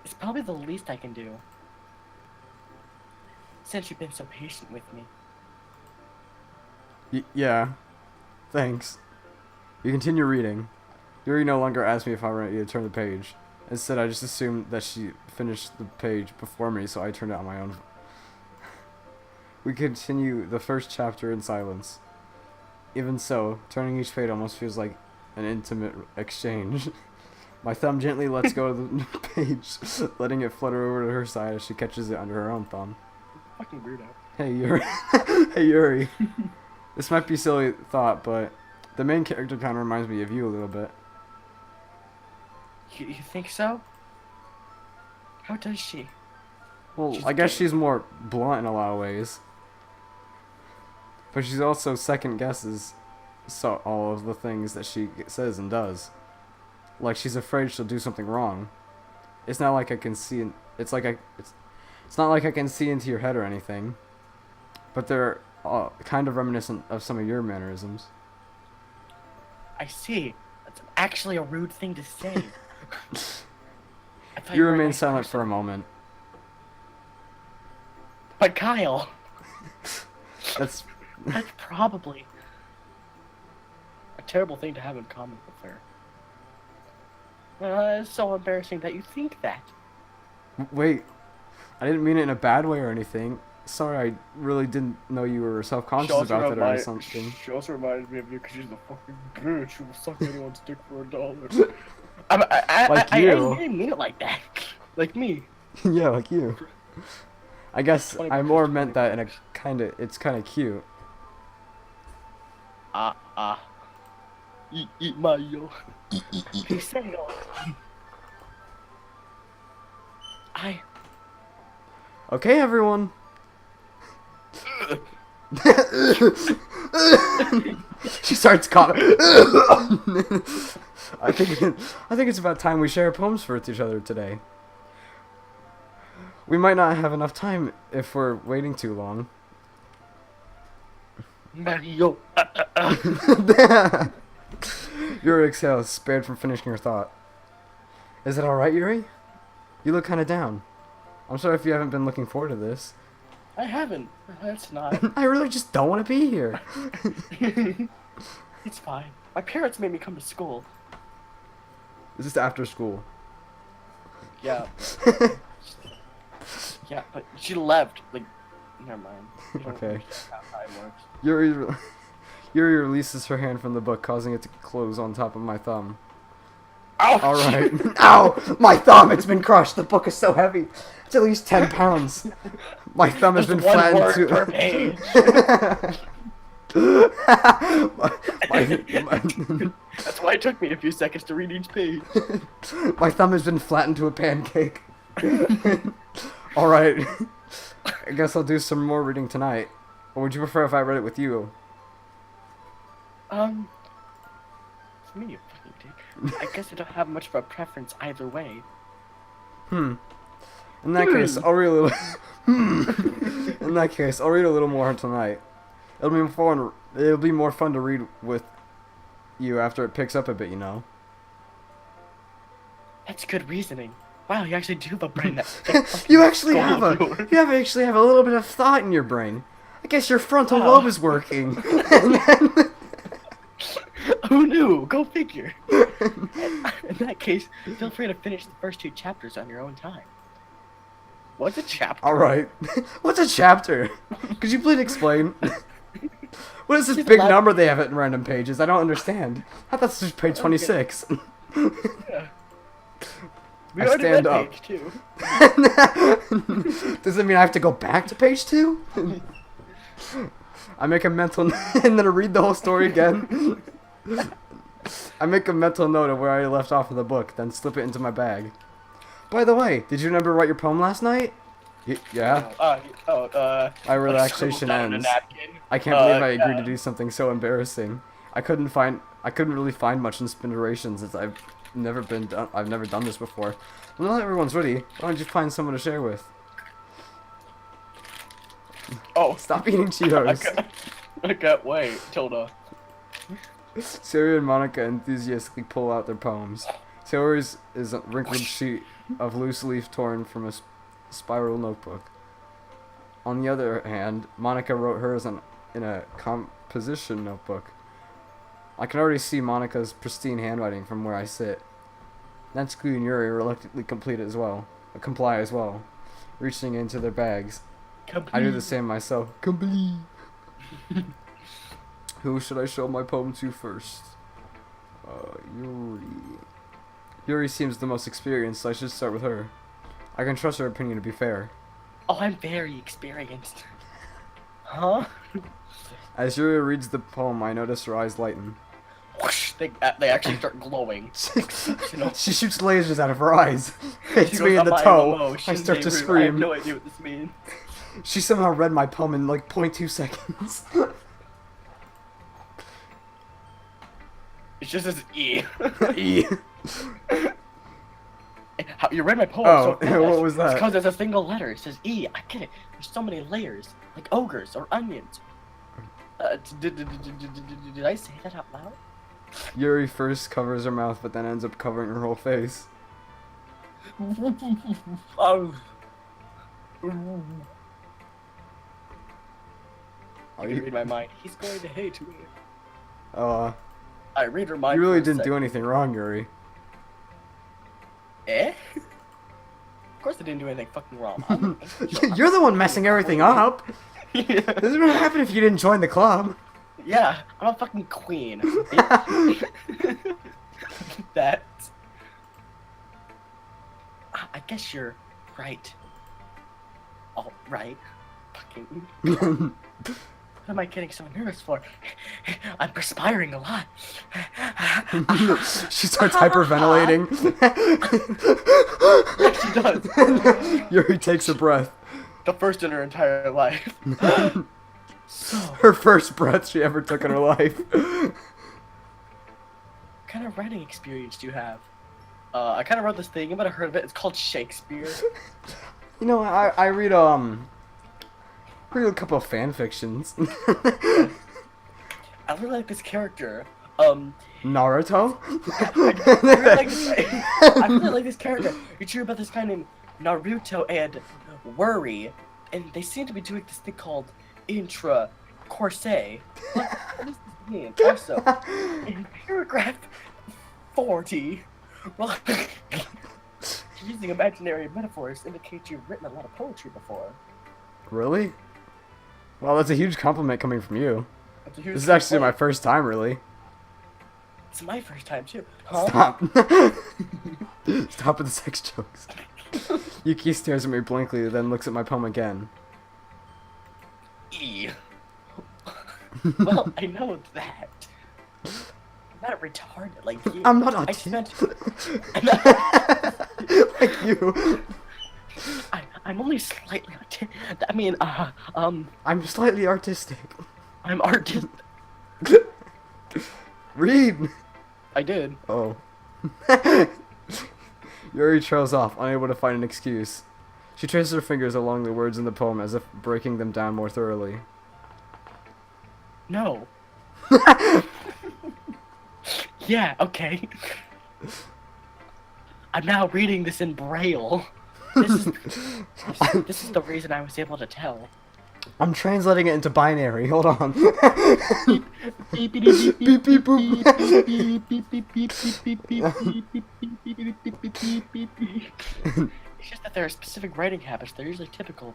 Speaker 2: It's probably the least I can do. Since you've been so patient with me.
Speaker 1: Yeah. Thanks. You continue reading. Yuri no longer asks me if I'm ready to turn the page. Instead, I just assume that she finish the page before me, so I turned it on my own. We continue the first chapter in silence. Even so, turning each page almost feels like an intimate exchange. My thumb gently lets go of the page, letting it flutter over to her side as she catches it under her own thumb.
Speaker 3: Fucking weirdo.
Speaker 1: Hey, Yuri. Hey, Yuri. This might be a silly thought, but the main character kind of reminds me of you a little bit.
Speaker 3: You think so? How does she?
Speaker 1: Well,
Speaker 3: She's
Speaker 1: I guess
Speaker 3: gay.
Speaker 1: she's more blunt in a lot of ways. But she's also second guesses all of the things that she says and does. Like she's afraid she'll do something wrong. It's not like I can see. It's not like I can see into your head or anything. But they're kind of reminiscent of some of your mannerisms.
Speaker 3: I see. That's actually a rude thing to say. I thought
Speaker 1: You
Speaker 3: were a
Speaker 1: remain
Speaker 3: nice
Speaker 1: silent
Speaker 3: person.
Speaker 1: for a moment.
Speaker 3: But Kyle,
Speaker 1: That's
Speaker 3: that's probably a terrible thing to have in common with her. It's so embarrassing that you think that.
Speaker 1: wait. I didn't mean it in a bad way or anything. Sorry, I really didn't know you were self-conscious about that or something.
Speaker 3: She also reminded me of you because she's the fucking bitch who will suck anyone's dick for $1. I
Speaker 1: you.
Speaker 3: didn't mean it like that. Like me.
Speaker 1: Yeah, like you. I guess
Speaker 3: 20
Speaker 1: I
Speaker 3: bucks
Speaker 1: more
Speaker 3: is
Speaker 1: meant
Speaker 3: 20
Speaker 1: that in a it's kind of cute.
Speaker 3: Eat my yo. He said it all.
Speaker 1: Okay, everyone. She starts coughing. I think it's about time we share poems with each other today. We might not have enough time if we're waiting too long.
Speaker 3: Mario.
Speaker 1: Yuri exhales, spared from finishing her thought. Is it alright, Yuri? You look kind of down. I'm sorry if you haven't been looking forward to this.
Speaker 3: I haven't. That's not.
Speaker 1: I really just don't want to be here.
Speaker 3: It's fine. My parents made me come to school.
Speaker 1: This is after school.
Speaker 3: Yeah. Yeah, but she left. Like, never mind. You don't
Speaker 1: Okay.
Speaker 3: understand how it works.
Speaker 1: Yuri releases her hand from the book, causing it to close on top of my thumb.
Speaker 3: Ouch!
Speaker 1: Alright. Ow! My thumb! It's been crushed! The book is so heavy! It's at least 10 pounds! My thumb has
Speaker 3: Just
Speaker 1: been
Speaker 3: one
Speaker 1: flattened
Speaker 3: word
Speaker 1: to...
Speaker 3: per page. That's why it took me a few seconds to read each page.
Speaker 1: My thumb has been flattened to a pancake. Alright. I guess I'll do some more reading tonight. Or would you prefer if I read it with you?
Speaker 3: For me, you fucking dick. I guess I don't have much of a preference either way.
Speaker 1: In that case, I'll read a little... In that case, I'll read a little more tonight. It'll be more fun to read with you after it picks up a bit, you know.
Speaker 3: That's good reasoning. Wow, you actually do have a brain that.
Speaker 1: You actually have
Speaker 3: skull
Speaker 1: actually have a little bit of thought in your brain. I guess your frontal
Speaker 3: Wow.
Speaker 1: lobe is working.
Speaker 3: Who knew? Go figure. In that case, feel free to finish the first 2 chapters on your own time. What's a chapter?
Speaker 1: Alright. What's a chapter? Could you please explain? What is this
Speaker 3: Just
Speaker 1: big
Speaker 3: like-
Speaker 1: number they have in random pages? I don't understand. I thought this was page 26.
Speaker 3: Yeah. We
Speaker 1: I
Speaker 3: already
Speaker 1: stand
Speaker 3: read
Speaker 1: up.
Speaker 3: page 2.
Speaker 1: Does it mean I have to go back to page 2? I make a mental and then I read the whole story again. I make a mental note of where I left off in the book, then slip it into my bag. By the way, did you remember write your poem last night? Yeah. My relaxation ends. I can't believe I agreed to do something so embarrassing. I couldn't really find much inspiration since I've never done this before. Well, not everyone's ready. Why don't you find someone to share with?
Speaker 3: Oh,
Speaker 1: Stop eating Cheetos.
Speaker 3: I can't wait. Tilda.
Speaker 1: Siri and Monica enthusiastically pull out their poems. Siri's is a wrinkled sheet of loose leaf torn from a spiral notebook. On the other hand, Monica wrote hers in a composition notebook. I can already see Monica's pristine handwriting from where I sit. Natsuki and Yuri reluctantly complete it as well. comply as well, reaching into their bags. I do the same myself. Complete. Who should I show my poem to first? Yuri. Yuri seems the most experienced, so I should start with her. I can trust her opinion to be fair.
Speaker 3: Oh, I'm very experienced. Huh?
Speaker 1: As Yuri reads the poem, I notice her eyes lighten.
Speaker 3: Whoosh, they actually start glowing. You know?
Speaker 1: She shoots lasers out of her eyes. Hits
Speaker 3: She
Speaker 1: me
Speaker 3: goes,
Speaker 1: in the
Speaker 3: "I'm
Speaker 1: toe.
Speaker 3: IMO,
Speaker 1: I
Speaker 3: Shinzei
Speaker 1: start to
Speaker 3: Ryu." I have
Speaker 1: scream.
Speaker 3: no idea what this means.
Speaker 1: She somehow read my poem in like 0.2 seconds.
Speaker 3: It just says E.
Speaker 1: E.
Speaker 3: How, you read my poem
Speaker 1: Oh,
Speaker 3: so fast.
Speaker 1: what was that?
Speaker 3: It's because there's a single letter. It says E. I get it. There's so many layers, like ogres or onions. Did I say that out loud?
Speaker 1: Yuri first covers her mouth, but then ends up covering her whole face.
Speaker 3: Oh.
Speaker 1: Are
Speaker 3: You
Speaker 1: you?
Speaker 3: can read my mind. He's going to hate me. I read her mind.
Speaker 1: You really
Speaker 3: for a
Speaker 1: didn't do
Speaker 3: second.
Speaker 1: anything wrong, Yuri.
Speaker 3: Eh? Of course I didn't do anything fucking wrong. I'm an angel.
Speaker 1: You're the one messing everything up.
Speaker 3: Yeah.
Speaker 1: This is what would happen if you didn't join the club.
Speaker 3: Yeah, I'm a fucking queen. That. I guess you're right. All right. Fucking. What am I getting so nervous for? I'm perspiring a lot.
Speaker 1: She starts hyperventilating.
Speaker 3: Yes, she does.
Speaker 1: Yuri takes a breath.
Speaker 3: The first in her entire life. So,
Speaker 1: Her first breath she ever took in her life.
Speaker 3: what kind of writing experience do you have? I kind of wrote this thing. You might have heard of it. It's called Shakespeare.
Speaker 1: You know, I read a couple of fan fictions.
Speaker 3: I really like this character.
Speaker 1: Naruto?
Speaker 3: I really like this character. You hear about this guy named Naruto and Worry, and they seem to be doing this thing called intra-corset. What does this mean? Also, in paragraph 40, well, using imaginary metaphors indicates you've written a lot of poetry before.
Speaker 1: Really? Well, that's a huge compliment coming from you.
Speaker 3: That's a huge
Speaker 1: This is actually my
Speaker 3: complaint.
Speaker 1: first time, really.
Speaker 3: It's my first time too. Huh?
Speaker 1: Stop. Stop with the sex jokes. Yuki stares at me blankly, then looks at my poem again.
Speaker 3: E. Well, I know that. I'm not retarded like you.
Speaker 1: I'm not
Speaker 3: I
Speaker 1: autistic.
Speaker 3: spent.
Speaker 1: Like you.
Speaker 3: I'm only slightly autistic. I mean,
Speaker 1: I'm slightly artistic.
Speaker 3: I'm artistic.
Speaker 1: Read.
Speaker 3: I did.
Speaker 1: Oh. Yuri trails off, unable to find an excuse. She traces her fingers along the words in the poem as if breaking them down more thoroughly.
Speaker 3: No. Yeah, okay. I'm now reading this in Braille. This is the reason I was able to tell.
Speaker 1: I'm translating it into binary. Hold on.
Speaker 3: Beep,
Speaker 1: Beep, beep, boop.
Speaker 3: It's just that there are specific writing habits that are usually typical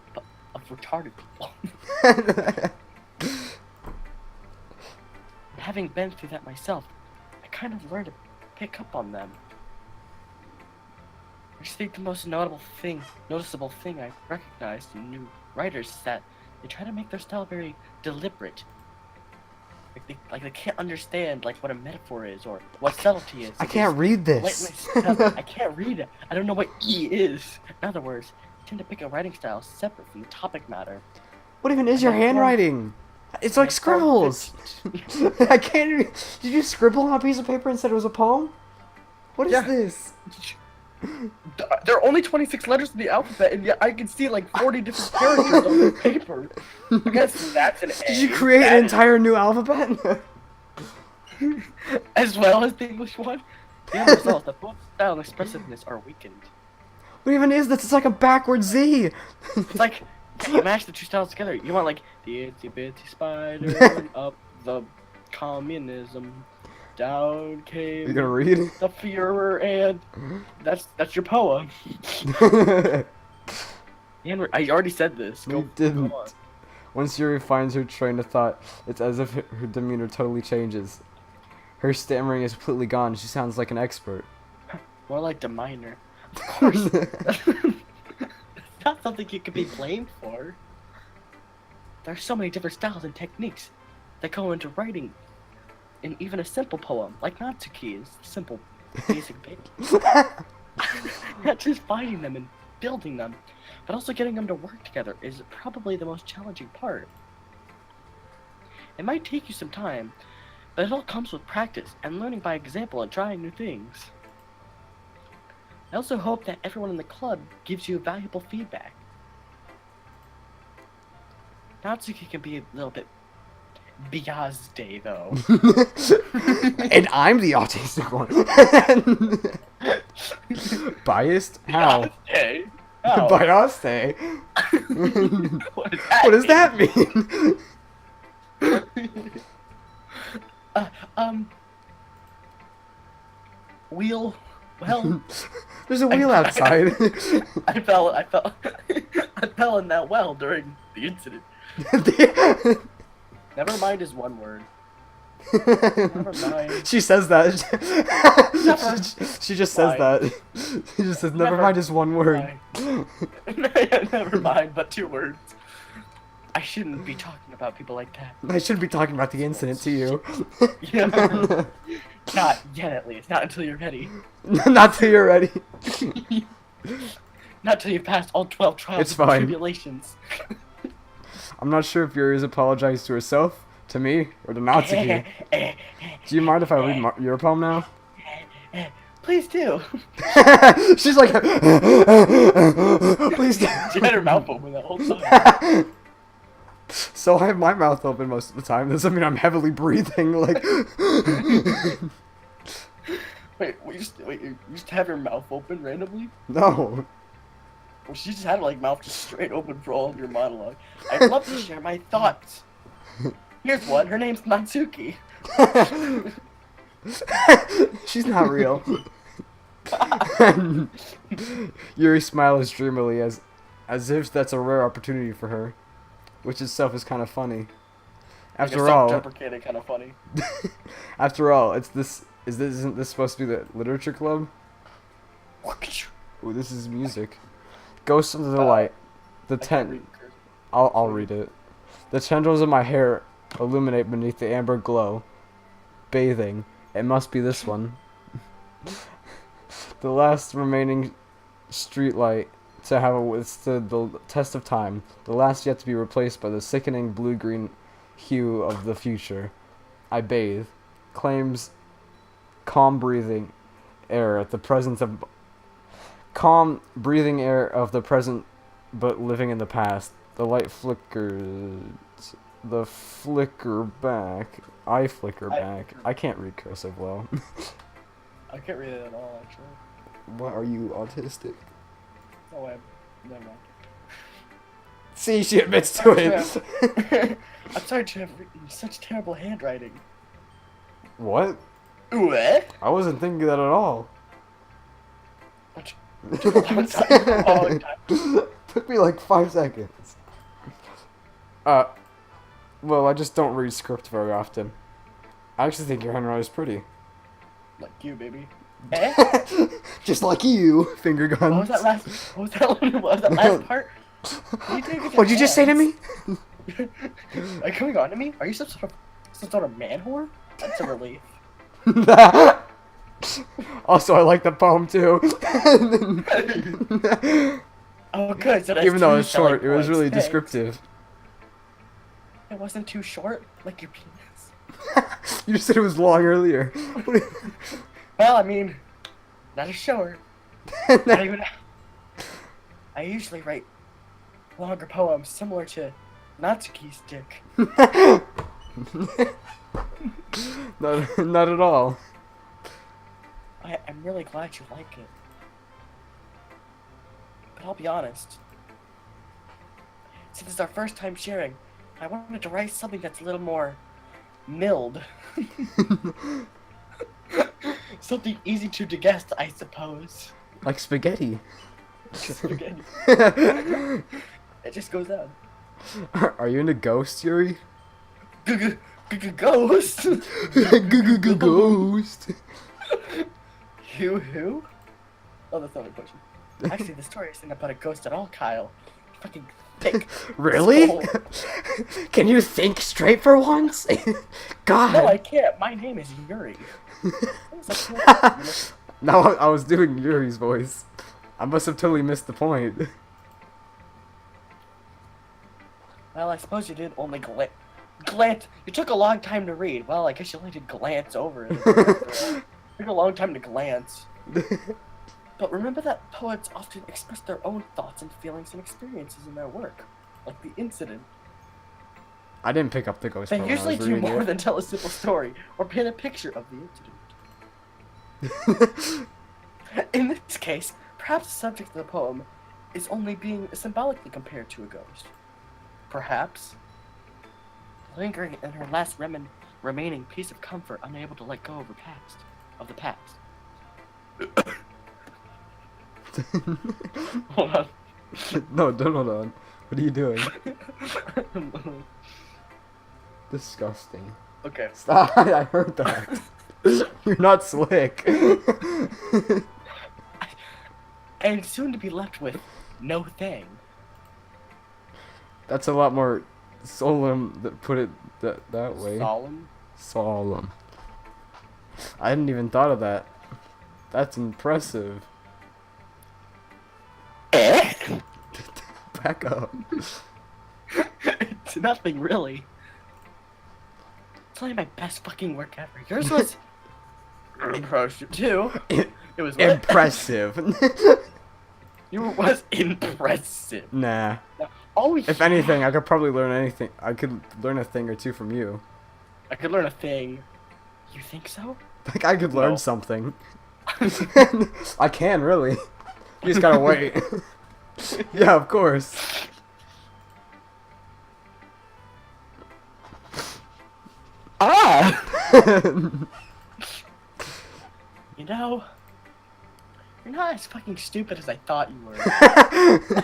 Speaker 3: of retarded people. Having been through that myself, I kind of learned to pick up on them. I just think the most noticeable thing I recognized in new writers is that they try to make their style very deliberate. Like they can't understand like what a metaphor is or what subtlety is.
Speaker 1: I can't read this.
Speaker 3: I can't read it. I don't know what E is. In other words, I tend to pick a writing style separate from the topic matter.
Speaker 1: What even is your handwriting? It's like scribbles. I can't read. Did you scribble on a piece of paper and said it was a poem? What is
Speaker 3: Yeah.
Speaker 1: this?
Speaker 3: There are only 26 letters in the alphabet, and yet I can see like 40 different characters on the paper. I guess that's an A.
Speaker 1: Did you create an entire new alphabet?
Speaker 3: As well as the English one? The end result, the both style and expressiveness are weakened.
Speaker 1: What even is this? It's like a backwards Z.
Speaker 3: It's like, you mash the two styles together. You want like, the itsy bitsy spider up the communism. Down
Speaker 1: You
Speaker 3: came
Speaker 1: gonna read?
Speaker 3: the Führer, and that's your poem. And I already said this.
Speaker 1: No, you didn't. Once Yuri finds her train of thought, it's as if her demeanor totally changes. Her stammering is completely gone. She sounds like an expert.
Speaker 3: More like the minor. Of course. It's not something you can be blamed for. There's so many different styles and techniques that go into writing, and even a simple poem like Natsuki is simple, basic basic. Not just finding them and building them, but also getting them to work together is probably the most challenging part. It might take you some time, but it all comes with practice and learning by example and trying new things. I also hope that everyone in the club gives you valuable feedback. Natsuki can be a little bit biased, though.
Speaker 1: And I'm the autistic one. Biased? How?
Speaker 3: Biased? How?
Speaker 1: Biased?
Speaker 3: What does that
Speaker 1: What does that mean?
Speaker 3: Wheel. Well,
Speaker 1: There's a wheel outside.
Speaker 3: I fell in that well during the incident. Never mind is one word. Never mind.
Speaker 1: She says that. She just says
Speaker 3: Why?
Speaker 1: that. She just says, never mind is one word.
Speaker 3: Never mind, but 2 words. I shouldn't be talking about people like that.
Speaker 1: I shouldn't be talking about the incident to you.
Speaker 3: Yeah. Not yet, at least. Not until you're ready.
Speaker 1: Not till you're ready.
Speaker 3: Not till you've passed all 12 trials
Speaker 1: It's
Speaker 3: and
Speaker 1: fine.
Speaker 3: tribulations.
Speaker 1: I'm not sure if Yuri has apologized to herself, to me, or to Natsuki. Do you mind if I read your poem now?
Speaker 3: Please do.
Speaker 1: She's like, please do.
Speaker 3: She had her mouth open the whole time.
Speaker 1: So I have my mouth open most of the time. Doesn't mean I'm heavily breathing. Like,
Speaker 3: Wait, you just have your mouth open randomly?
Speaker 1: no.
Speaker 3: Well, she just had like mouth just straight open for all of your monologue. I'd love to share my thoughts. Here's one. Her name's Natsuki.
Speaker 1: She's not real. Yuri smiles dreamily as if that's a rare opportunity for her, which itself is kind of funny. After
Speaker 3: like
Speaker 1: all,
Speaker 3: self-deprecating kind of funny.
Speaker 1: after all, isn't this supposed to be the literature club? Ooh, this is music. Ghosts of the light. The
Speaker 3: I can't
Speaker 1: tent.
Speaker 3: read cursive.
Speaker 1: I'll read it. The tendrils of my hair illuminate beneath the amber glow. Bathing. It must be this one. The last remaining street light to have withstood the test of time. The last yet to be replaced by the sickening blue-green hue of the future. I bathe. Claims calm breathing air at the presence of calm breathing air of the present but living in the past. The light flickers. The flicker back. I flicker back. I can't read cursive well.
Speaker 3: I can't read it at all, actually.
Speaker 1: What, are you autistic?
Speaker 3: No way. Never mind.
Speaker 1: See, she admits to it.
Speaker 3: I'm sorry to have written such terrible handwriting.
Speaker 1: What?
Speaker 3: What?
Speaker 1: I wasn't thinking that at all.
Speaker 3: Took a long time. A long time.
Speaker 1: Took me like 5 seconds. Well, I just don't read script very often. I actually think your handwriting is pretty.
Speaker 3: Like you, baby. Eh?
Speaker 1: Just like you, finger guns.
Speaker 3: What was that last? What was that last part?
Speaker 1: What'd you just say to me?
Speaker 3: Are you coming on to me? Are you some sort of man whore? That's a relief.
Speaker 1: Also, I like the poem too.
Speaker 3: Oh, good. So that's
Speaker 1: Even though
Speaker 3: two
Speaker 1: it's short, it
Speaker 3: selling
Speaker 1: was really
Speaker 3: points. Thanks.
Speaker 1: descriptive.
Speaker 3: It wasn't too short, like your penis.
Speaker 1: You just said it was long earlier.
Speaker 3: Well, I mean, not as short. Not even. I usually write longer poems similar to Natsuki's dick.
Speaker 1: Not at all.
Speaker 3: I'm really glad you like it. But I'll be honest. Since it's our first time sharing, I wanted to write something that's a little more mild. Something easy to digest, I suppose.
Speaker 1: Like spaghetti.
Speaker 3: Spaghetti. It just goes down.
Speaker 1: Are you into ghosts, Yuri?
Speaker 3: Ghost.
Speaker 1: Ghost.
Speaker 3: Who? Oh, that's not a question. Actually, the story isn't about a ghost at all, Kyle. Fucking thick.
Speaker 1: Really?
Speaker 3: skull.
Speaker 1: Can you think straight for once? God.
Speaker 3: No, I can't. My name is Yuri.
Speaker 1: No, I was doing Yuri's voice. I must have totally missed the point.
Speaker 3: Well, I suppose you did only glance. You took a long time to read. Well, I guess you only did glance over it. It took a long time to glance. But remember that poets often express their own thoughts and feelings and experiences in their work, like the incident.
Speaker 1: I didn't pick up the ghost part
Speaker 3: They
Speaker 1: when I
Speaker 3: usually
Speaker 1: was
Speaker 3: do
Speaker 1: reading
Speaker 3: more
Speaker 1: it.
Speaker 3: than tell a simple story or paint a picture of the incident. In this case, perhaps the subject of the poem is only being symbolically compared to a ghost. Perhaps, lingering in her last remaining piece of comfort, unable to let go of the past. Hold on.
Speaker 1: No, don't hold on. What are you doing? Disgusting.
Speaker 3: Okay.
Speaker 1: Stop. I heard that. You're not slick.
Speaker 3: And soon to be left with no thing.
Speaker 1: That's a lot more solemn that put it that way.
Speaker 3: Solemn?
Speaker 1: Solemn. I hadn't even thought of that. That's impressive. Back up.
Speaker 3: It's nothing really. It's only my best fucking work ever. Yours was impressive too. It was what?
Speaker 1: Impressive.
Speaker 3: Yours was impressive.
Speaker 1: Nah.
Speaker 3: Oh,
Speaker 1: If
Speaker 3: yeah.
Speaker 1: anything, I could probably learn anything. I could learn a thing or two from you.
Speaker 3: I could learn a thing. You think so?
Speaker 1: Like I could learn
Speaker 3: No.
Speaker 1: something. I can really. You just gotta wait. Yeah, of course.
Speaker 3: Ah! You know, you're not as fucking stupid as I thought you were. I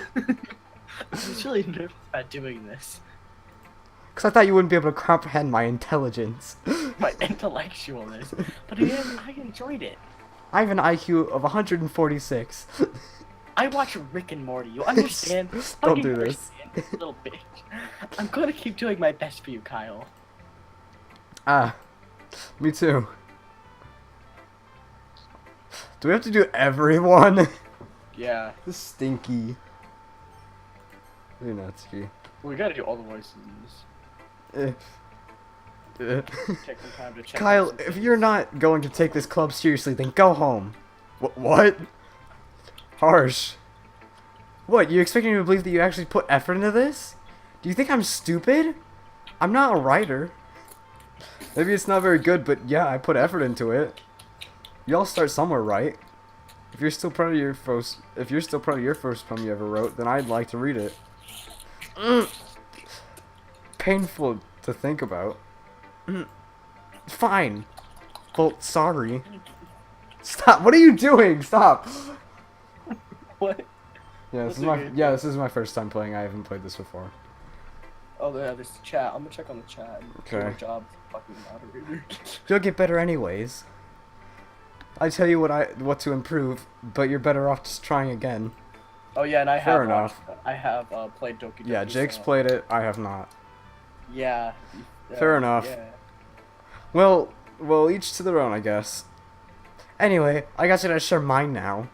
Speaker 3: was really nervous about doing this.
Speaker 1: Cause I thought you wouldn't be able to comprehend my intelligence.
Speaker 3: My intellectualness. But again, I enjoyed it.
Speaker 1: I have an IQ of 146.
Speaker 3: I watch Rick and Morty. You understand?
Speaker 1: Don't
Speaker 3: Fucking
Speaker 1: do this.
Speaker 3: understand, little bitch. I'm gonna keep doing my best for you, Kyle.
Speaker 1: Ah, me too. Do we have to do everyone?
Speaker 3: Yeah.
Speaker 1: This is stinky. You're nutsy.
Speaker 3: We gotta do all the voices in this. Take some time to check.
Speaker 1: Kyle,
Speaker 3: out some
Speaker 1: if you're not going to take this club seriously, then go home. What? Harsh. What, you expect me to believe that you actually put effort into this? Do you think I'm stupid? I'm not a writer. Maybe it's not very good, but yeah, I put effort into it. You all start somewhere, right? If you're still proud of your first poem you ever wrote, then I'd like to read it. Painful to think about. Fine. Well, sorry. Stop. What are you doing? Stop.
Speaker 3: What?
Speaker 1: Yeah, this is my first time playing. I haven't played this before.
Speaker 3: Oh yeah, there's the chat. I'm gonna check on the chat.
Speaker 1: Okay.
Speaker 3: Good job, fucking moderator.
Speaker 1: You'll get better anyways. I tell you what to improve, but you're better off just trying again.
Speaker 3: Oh yeah, and I
Speaker 1: Fair
Speaker 3: have
Speaker 1: enough.
Speaker 3: I have played Doki Doki.
Speaker 1: Yeah, Jake's
Speaker 3: so-
Speaker 1: played it. I have not.
Speaker 3: Yeah.
Speaker 1: Fair enough.
Speaker 3: Yeah.
Speaker 1: Well, each to their own, I guess. Anyway, I guess I gotta share mine now.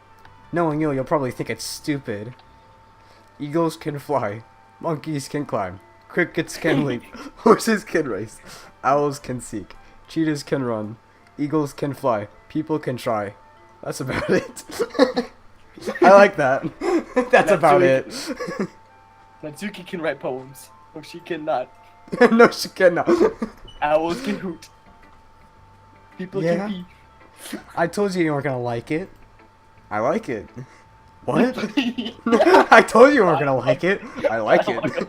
Speaker 1: Knowing you'll probably think it's stupid. Eagles can fly. Monkeys can climb. Crickets can leap. Horses can race. Owls can seek. Cheetahs can run. Eagles can fly. People can try. That's about it. I like that. That's about it.
Speaker 3: Natsuki can write poems. No, she cannot.
Speaker 1: No, she cannot.
Speaker 3: Owls can hoot. People
Speaker 1: Yeah?
Speaker 3: can
Speaker 1: I told you weren't gonna like it. I like it. What?
Speaker 3: pee.
Speaker 1: I told you weren't gonna like it. I like
Speaker 3: Dialogue
Speaker 1: it.
Speaker 3: of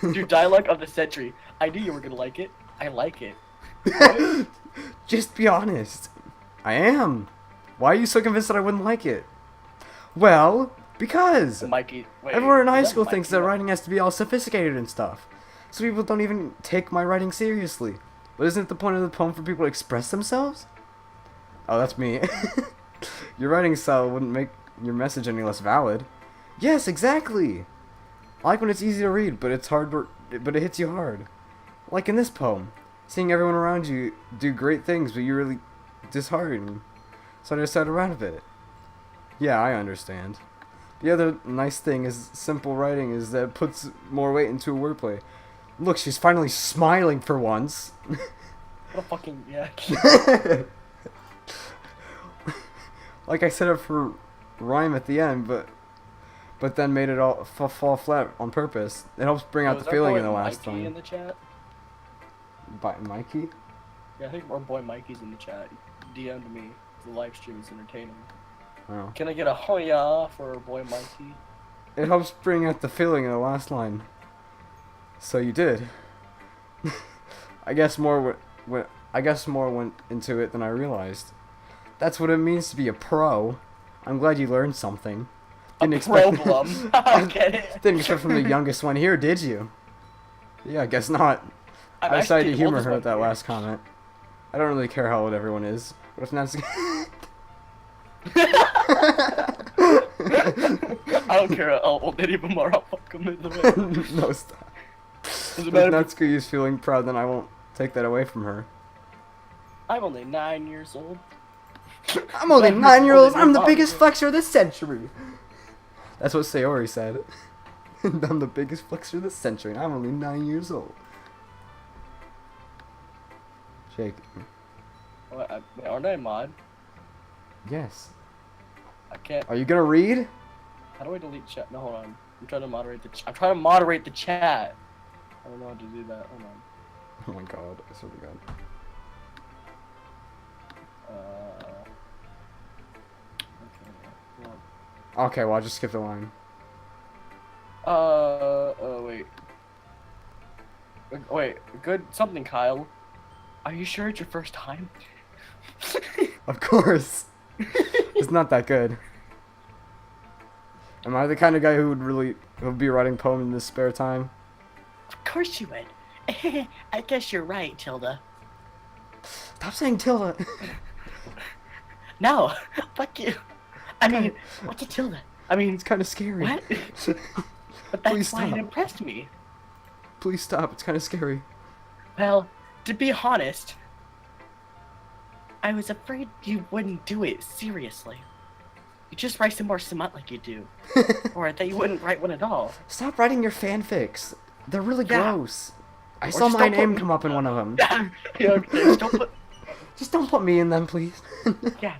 Speaker 3: the Dude, dialogue of the century. I knew you were gonna like it. I like it.
Speaker 1: Just be honest. I am. Why are you so convinced that I wouldn't like it? Well, because
Speaker 3: Mikey, wait.
Speaker 1: everyone in high
Speaker 3: is that
Speaker 1: school thinks that
Speaker 3: Mikey?
Speaker 1: writing has to be all sophisticated and stuff. So people don't even take my writing seriously. But isn't it the point of the poem for people to express themselves? Oh, that's me. Your writing style wouldn't make your message any less valid. Yes, exactly. I like when it's easy to read, but it's hard, but it hits you hard. Like in this poem, seeing everyone around you do great things, but you're really disheartened. So I decided to write a bit. Yeah, I understand. The other nice thing is simple writing is that it puts more weight into a wordplay. Look, she's finally smiling for once.
Speaker 3: What a fucking yeah.
Speaker 1: Like I set up for rhyme at the end, but then made it all fall flat on purpose. It helps bring out
Speaker 3: Was
Speaker 1: the
Speaker 3: our
Speaker 1: feeling
Speaker 3: boy
Speaker 1: in the last
Speaker 3: Mikey in
Speaker 1: line.
Speaker 3: the chat?
Speaker 1: By Mikey?
Speaker 3: Yeah, I think our boy Mikey's in the chat. He DM'd me. The live stream is entertaining.
Speaker 1: Oh.
Speaker 3: Can I get a hoya for our boy Mikey?
Speaker 1: It helps bring out the feeling in the last line. So you did. I guess more went into it than I realized. That's what it means to be a pro. I'm glad you learned something.
Speaker 3: Problem. I get it.
Speaker 1: Didn't expect from the youngest one here, did you? Yeah, I guess not.
Speaker 3: I'm
Speaker 1: I decided
Speaker 3: actually
Speaker 1: to
Speaker 3: the
Speaker 1: humor
Speaker 3: oldest
Speaker 1: her
Speaker 3: one
Speaker 1: with that
Speaker 3: here.
Speaker 1: last comment. I don't really care how old everyone is. But if Natsuki...
Speaker 3: I don't care how old any of them are. I'll fuck them in the way.
Speaker 1: No, stop.
Speaker 3: Doesn't
Speaker 1: If
Speaker 3: matter if
Speaker 1: Natsuki is feeling proud, then I won't take that away from her.
Speaker 3: I'm only 9 years old.
Speaker 1: I'm only 9-year-old. I'm the
Speaker 3: Mom.
Speaker 1: biggest flexor of the century. That's what Sayori said. I'm the biggest flexor of the century, and I'm only 9 years old. Shake.
Speaker 3: What, aren't I a mod?
Speaker 1: Yes.
Speaker 3: I can't.
Speaker 1: Are you gonna read?
Speaker 3: How do I delete chat? No, hold on. I'm trying to moderate the. I'm trying to moderate the chat. I don't know how to do that. Hold on.
Speaker 1: Oh my god, I swear to god.
Speaker 3: Okay. Well,
Speaker 1: Okay, well, I'll just skip the line.
Speaker 3: wait. Wait, good something, Kyle. Are you sure it's your first time?
Speaker 1: Of course. It's not that good. Am I the kind of guy who would be writing poems in his spare time?
Speaker 3: Of course you would. I guess you're right, Tilda.
Speaker 1: Stop saying Tilda.
Speaker 3: No, fuck you. I mean, what's a Tilda? I mean,
Speaker 1: It's kind of scary.
Speaker 3: what? But that's
Speaker 1: Please
Speaker 3: why it
Speaker 1: stop.
Speaker 3: impressed me.
Speaker 1: Please stop. It's kind of scary.
Speaker 3: Well, to be honest, I was afraid you wouldn't do it seriously. You just write some more smut like you do. Or that you wouldn't write one at all.
Speaker 1: Stop writing your fanfics. They're really
Speaker 3: Yeah.
Speaker 1: gross. I
Speaker 3: Or
Speaker 1: saw
Speaker 3: just
Speaker 1: my
Speaker 3: don't put
Speaker 1: name
Speaker 3: me-
Speaker 1: come up in one of them.
Speaker 3: Yeah, okay, just don't put...
Speaker 1: Just don't put me in them, please.
Speaker 3: Yeah.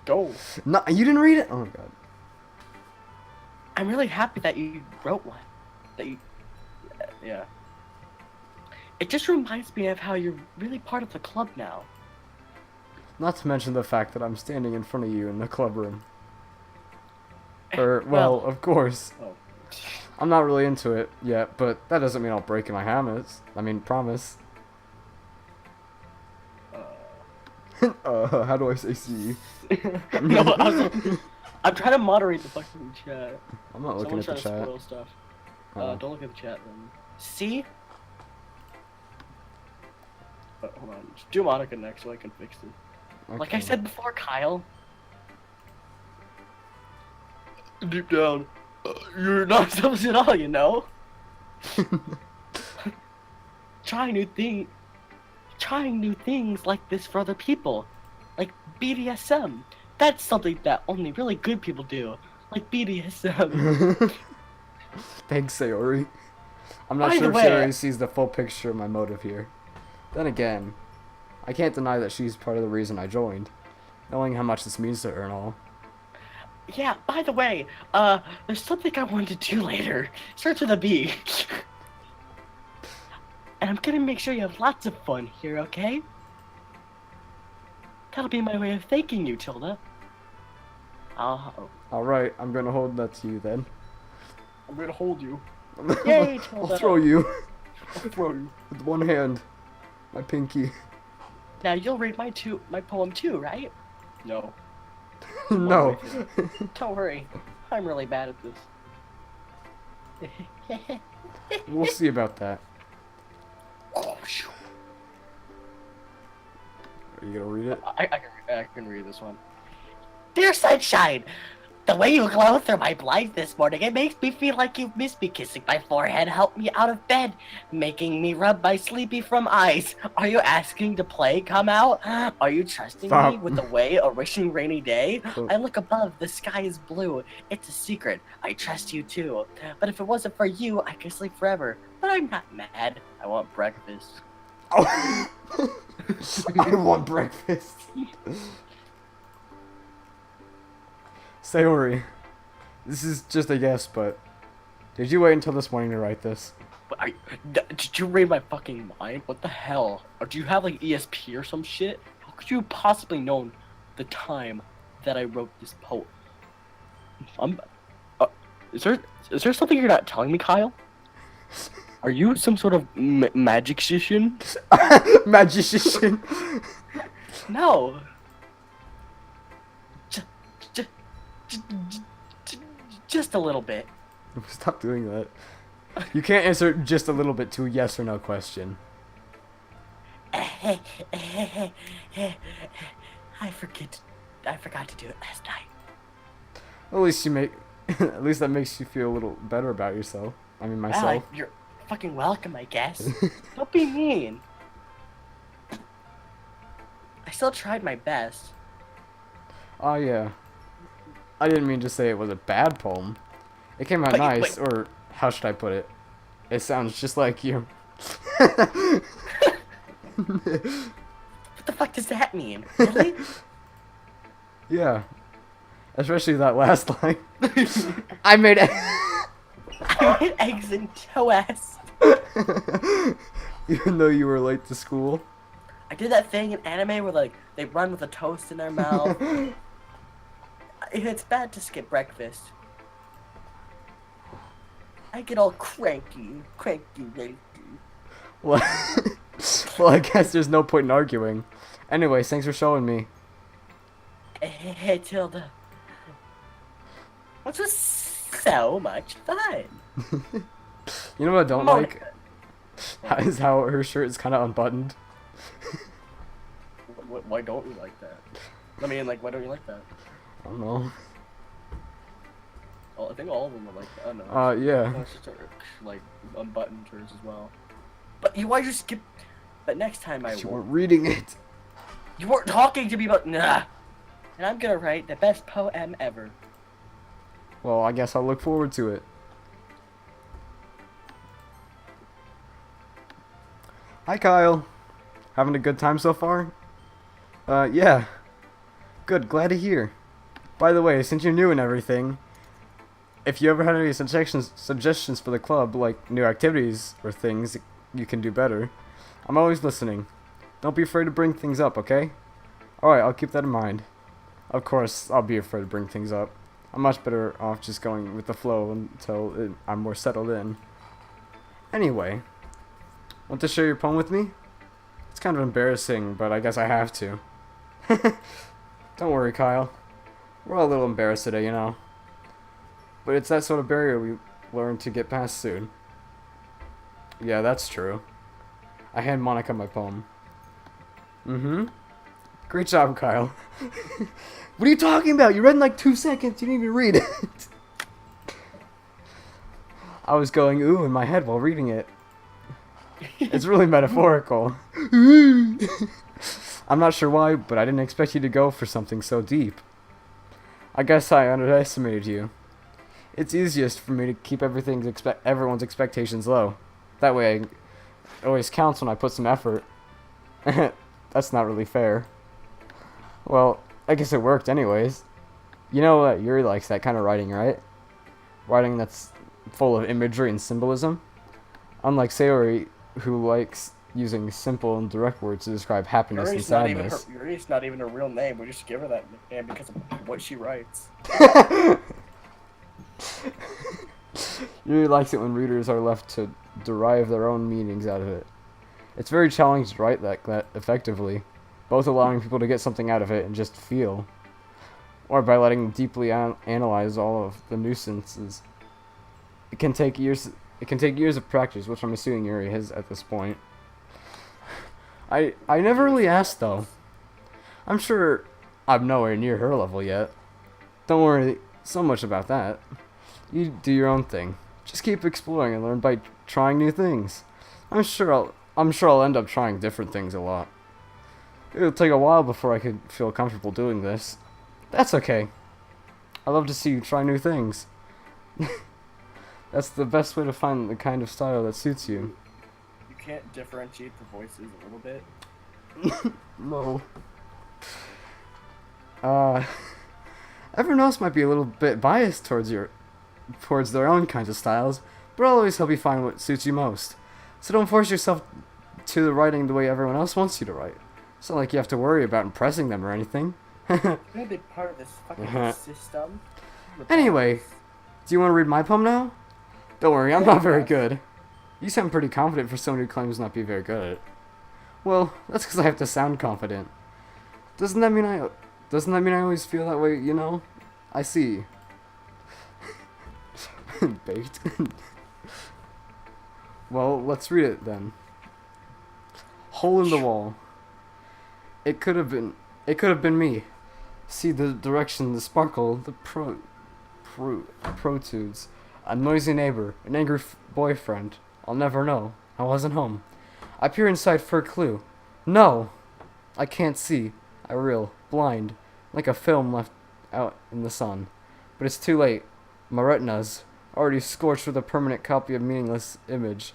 Speaker 3: Go.
Speaker 1: No, you didn't read it? Oh my god.
Speaker 3: I'm really happy that you wrote one. That you... Yeah. It just reminds me of how you're really part of the club now.
Speaker 1: Not to mention the fact that I'm standing in front of you in the club room. Well, of course.
Speaker 3: Oh.
Speaker 1: I'm not really into it yet, but that doesn't mean I'll break my hammers. I mean, promise. How do I say see?
Speaker 3: No, I'm trying to moderate the fucking chat.
Speaker 1: I'm not looking
Speaker 3: Someone's
Speaker 1: at the
Speaker 3: trying to
Speaker 1: chat.
Speaker 3: spoil stuff.
Speaker 1: Oh.
Speaker 3: Don't look at the chat then. See? Hold on. Just do Monica next so I can fix it. Like I
Speaker 1: Okay.
Speaker 3: said before, Kyle. Deep down, you're not selfish at all, you know? Trying new things like this for other people. Like BDSM. That's something that only really good people do. Like BDSM.
Speaker 1: Thanks, Sayori. I'm not
Speaker 3: By
Speaker 1: sure
Speaker 3: the
Speaker 1: if
Speaker 3: way-
Speaker 1: Sayori sees the full picture of my motive here. Then again, I can't deny that she's part of the reason I joined. Knowing how much this means to her and all.
Speaker 3: Yeah, by the way, there's something I wanted to do later. Starts with a B. And I'm gonna make sure you have lots of fun here, okay? That'll be my way of thanking you, Tilda.
Speaker 1: Alright, I'm gonna hold that to you then.
Speaker 3: I'm gonna hold you. Yay,
Speaker 1: I'll
Speaker 3: Tilda.
Speaker 1: throw you
Speaker 3: I'll throw you.
Speaker 1: with one hand. My pinky.
Speaker 3: Now you'll read my poem too, right? No.
Speaker 1: No.
Speaker 3: Don't worry. I'm really bad at this.
Speaker 1: We'll see about that.
Speaker 3: Oh, shoo.
Speaker 1: Are you gonna read it?
Speaker 3: I can read this one. Dear Sunshine, the way you glow through my blinds this morning, it makes me feel like you've missed me. Kissing my forehead helped me out of bed, making me rub my sleepy from eyes. Are you asking to play come out? Are you trusting me
Speaker 1: Stop.
Speaker 3: with the way a wishing rainy day?
Speaker 1: Oh.
Speaker 3: I look above, the sky is blue. It's a secret. I trust you too. But if it wasn't for you, I could sleep forever. But I'm not mad. I want breakfast.
Speaker 1: Oh. I want breakfast. Sayori, this is just a guess, but did you wait until this morning to write this?
Speaker 3: But did you read my fucking mind? What the hell? Or do you have like ESP or some shit? How could you have possibly known the time that I wrote this poem? Is there something you're not telling me, Kyle? Are you some sort of magician?
Speaker 1: Magician.
Speaker 3: No. Just a little bit.
Speaker 1: Stop doing that. You can't answer just a little bit to a yes or no question.
Speaker 3: I forgot to do it last night.
Speaker 1: At least you make. At least that makes you feel a little better about yourself. I mean myself.
Speaker 3: You're fucking welcome, I guess. Don't be mean. I still tried my best.
Speaker 1: Oh yeah. I didn't mean to say it was a bad poem. It came out
Speaker 3: Wait,
Speaker 1: nice,
Speaker 3: wait.
Speaker 1: or how should I put it? It sounds just like you.
Speaker 3: What the fuck does that mean? Really?
Speaker 1: Yeah. Especially that last line. I made it.
Speaker 3: I made eggs and toast.
Speaker 1: Even though you were late to school.
Speaker 3: I did that thing in anime where like they run with a toast in their mouth. It's bad to skip breakfast. I get all cranky.
Speaker 1: Well, well, I guess there's no point in arguing. Anyways, thanks for showing me.
Speaker 3: Hey, Tilda. This was so much fun.
Speaker 1: You know what I don't like?
Speaker 3: Monica.
Speaker 1: Is how her shirt is kind of unbuttoned.
Speaker 3: Why don't you like that? I mean, like, why don't you like that?
Speaker 1: I don't know.
Speaker 3: Oh, I think all of them are like that. I don't know.
Speaker 1: Yeah.
Speaker 3: It's just like unbuttoned shirts as well. But why'd you skip? But next time I
Speaker 1: You
Speaker 3: will.
Speaker 1: weren't reading it.
Speaker 3: You weren't talking to me about nah. And I'm gonna write the best poem ever.
Speaker 1: Well, I guess I'll look forward to it. Hi, Kyle. Having a good time so far? Yeah. Good, glad to hear. By the way, since you're new and everything, if you ever had any suggestions for the club, like new activities or things you can do better, I'm always listening. Don't be afraid to bring things up, okay? Alright, I'll keep that in mind. Of course, I'll be afraid to bring things up. I'm much better off just going with the flow until I'm more settled in. Anyway, want to share your poem with me? It's kind of embarrassing, but I guess I have to. Don't worry, Kyle. We're all a little embarrassed today, you know. But it's that sort of barrier we learn to get past soon. Yeah, that's true. I hand Monica my poem. Mm-hmm. Great job, Kyle. What are you talking about? You read in like 2 seconds. You didn't even read it. I was going ooh in my head while reading it. It's really metaphorical. I'm not sure why, but I didn't expect you to go for something so deep. I guess I underestimated you. It's easiest for me to keep everyone's expectations low. That way it always counts when I put some effort. That's not really fair. Well, I guess it worked anyways. You know that Yuri likes that kind of writing, right? Writing that's full of imagery and symbolism. Unlike Sayori, who likes using simple and direct words to describe happiness and sadness.
Speaker 3: Yuri's not even her real name. We just give her that nickname because of what she writes.
Speaker 1: Yuri likes it when readers are left to derive their own meanings out of it. It's very challenging to write that effectively, both allowing people to get something out of it and just feel, or by letting them deeply analyze all of the nuisances. It can take years. It can take years of practice, which I'm assuming Yuri has at this point. I never really asked though. I'm sure I'm nowhere near her level yet. Don't worry so much about that. You do your own thing. Just keep exploring and learn by trying new things. I'm sure I'll end up trying different things a lot. It'll take a while before I could feel comfortable doing this. That's okay. I love to see you try new things. That's the best way to find the kind of style that suits you.
Speaker 2: You can't differentiate the voices a little bit?
Speaker 1: No. Everyone else might be a little bit biased towards their own kinds of styles, but I'll always help you find what suits you most. So don't force yourself to the writing the way everyone else wants you to write. It's not like you have to worry about impressing them or anything.
Speaker 2: You're gonna be part of this fucking system.
Speaker 1: Anyway, do you want to read my poem now? Don't worry, I'm not very good. You sound pretty confident for someone who claims not to be very good at it. Well, that's because I have to sound confident. Doesn't that mean I always feel that way, you know? I see. Baked. Well, let's read it then. Hole in the wall. It could have been me. See the direction, the sparkle, the protrudes. A noisy neighbor, an angry boyfriend. I'll never know. I wasn't home. I peer inside for a clue. No! I can't see. I reel, blind, like a film left out in the sun. But it's too late. My retina's already scorched with a permanent copy of meaningless image.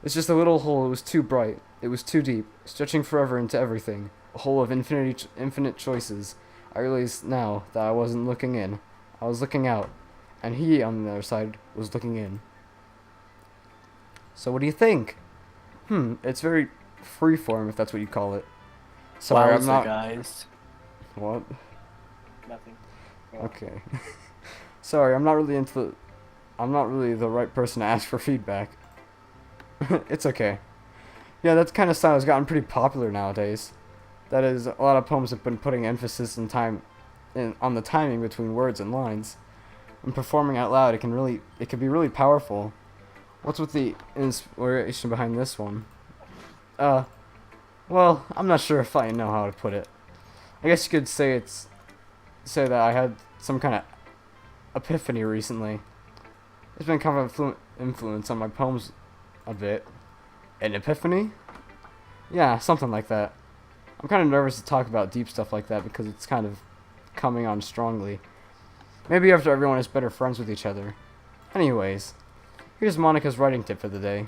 Speaker 1: It's just a little hole. It was too bright. It was too deep, stretching forever into everything. A hole of infinite choices. I realize now that I wasn't looking in. I was looking out. And he, on the other side, was looking in. So what do you think? It's very freeform, if that's what you call it. Sorry, I'm not...
Speaker 2: guys.
Speaker 1: What?
Speaker 2: Nothing.
Speaker 1: Okay. Sorry, I'm not really the right person to ask for feedback. It's okay. Yeah, that kind of style has gotten pretty popular nowadays. That is, a lot of poems have been putting emphasis on the timing between words and lines. When performing out loud, it can be really powerful. What's with the inspiration behind this one? Well, I'm not sure if I know how to put it. I guess you could say that I had some kind of epiphany recently. It's been kind of influence on my poems a bit. An epiphany? Yeah, something like that. I'm kind of nervous to talk about deep stuff like that because it's kind of coming on strongly. Maybe after everyone is better friends with each other. Anyways, here's Monica's writing tip for the day.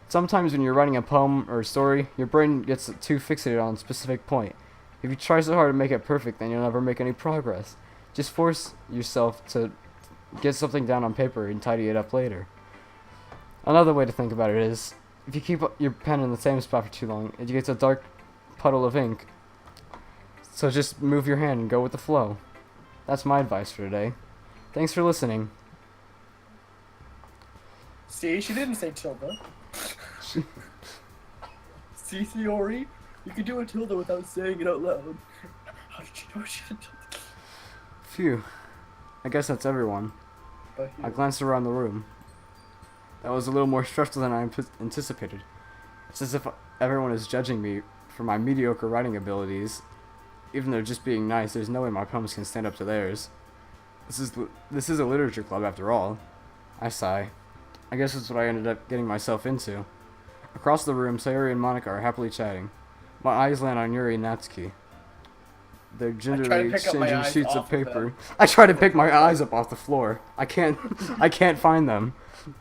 Speaker 1: Sometimes when you're writing a poem or a story, your brain gets too fixated on a specific point. If you try so hard to make it perfect, then you'll never make any progress. Just force yourself to get something down on paper and tidy it up later. Another way to think about it is, if you keep your pen in the same spot for too long, it gets a dark puddle of ink. So just move your hand and go with the flow. That's my advice for today. Thanks for listening.
Speaker 2: See, she didn't say tilde. See, Theory? You can do a tilde without saying it out loud. How did you know she did tilde?
Speaker 1: Phew. I guess that's everyone. I glanced around the room. That was a little more stressful than I anticipated. It's as if everyone is judging me for my mediocre writing abilities. Even though just being nice, there's no way my poems can stand up to theirs. This is a literature club after all. I sigh. I guess that's what I ended up getting myself into. Across the room, Sayuri and Monica are happily chatting. My eyes land on Yuri and Natsuki. They're gingerly exchanging sheets of paper. I try to pick my eyes up off the floor. I can't find them.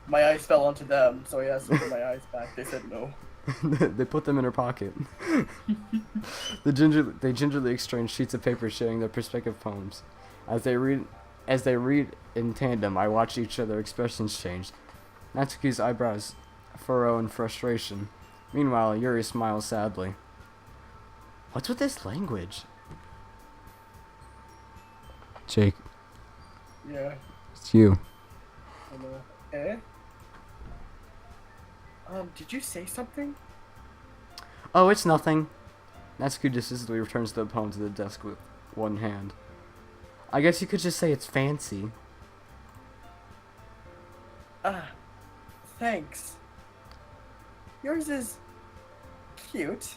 Speaker 2: My eyes fell onto them, so I asked them for my eyes back. They said no.
Speaker 1: They put them in her pocket. They gingerly exchange sheets of paper sharing their respective poems. As they read in tandem, I watch each other's expressions change. Natsuki's eyebrows furrow in frustration. Meanwhile, Yuri smiles sadly. What's with this language? Jake.
Speaker 2: Yeah.
Speaker 1: It's you.
Speaker 2: Hello. Eh? Did you say something?
Speaker 1: Oh, it's nothing. Natsuki decisively returns the poem to the desk with one hand. I guess you could just say it's fancy.
Speaker 3: Ah, thanks. Yours is cute.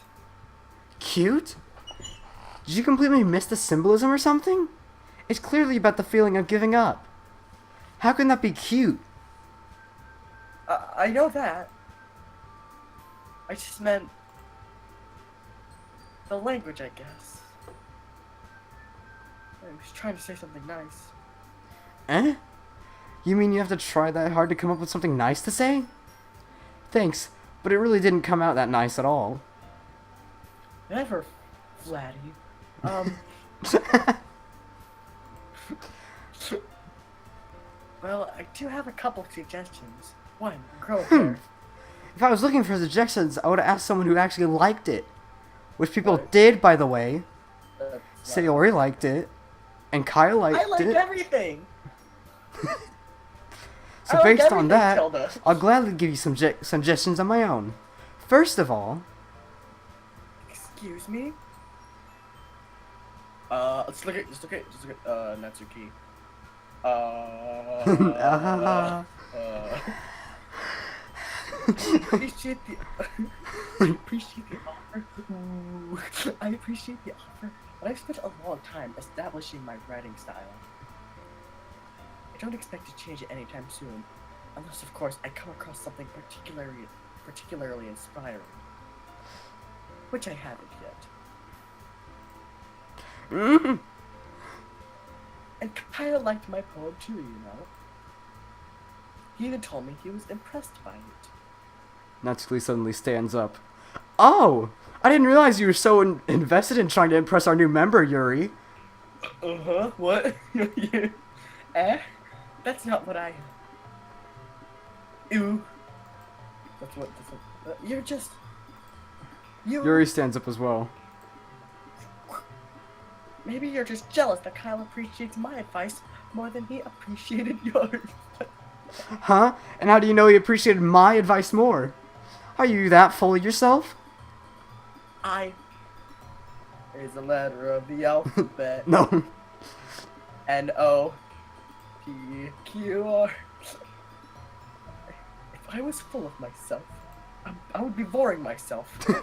Speaker 1: Cute? Did you completely miss the symbolism or something? It's clearly about the feeling of giving up. How can that be cute?
Speaker 3: I know that. I just meant the language, I guess. I was trying to say something nice.
Speaker 1: Eh? You mean you have to try that hard to come up with something nice to say? Thanks, but it really didn't come out that nice at all.
Speaker 3: Never, Vladdy. Well, I do have a couple suggestions. One, grow a pair.
Speaker 1: If I was looking for suggestions, I would have asked someone who actually liked it. Which people
Speaker 3: Right.
Speaker 1: did, by the way.
Speaker 3: That's
Speaker 1: Sayori liked it. And Kyle liked
Speaker 3: I like
Speaker 1: it.
Speaker 3: everything.
Speaker 1: So
Speaker 3: I like
Speaker 1: based on
Speaker 3: everything,
Speaker 1: that,
Speaker 3: Tilda.
Speaker 1: I'll gladly give you some suggestions on my own. First of all...
Speaker 3: Excuse me? Let's look at Natsuki. I appreciate the I appreciate the offer. Ooh, I appreciate the offer, but I've spent a long time establishing my writing style. I don't expect to change it anytime soon, unless of course I come across something particularly inspiring, which I haven't yet.
Speaker 1: Mm.
Speaker 3: And Kyle liked my poem too, you know. He even told me he was impressed by it.
Speaker 1: Natsuki suddenly stands up. Oh! I didn't realize you were so invested in trying to impress our new member, Yuri.
Speaker 3: Uh-huh, what? Eh? That's not what I... Ew. You're just...
Speaker 1: Yuri stands up as well.
Speaker 3: Maybe you're just jealous that Kyle appreciates my advice more than he appreciated yours.
Speaker 1: Huh? And how do you know he appreciated my advice more? Are you that full of yourself?
Speaker 3: I is a letter of the alphabet.
Speaker 1: No.
Speaker 3: N-O-P-Q-R. If I was full of myself, I would be boring myself. I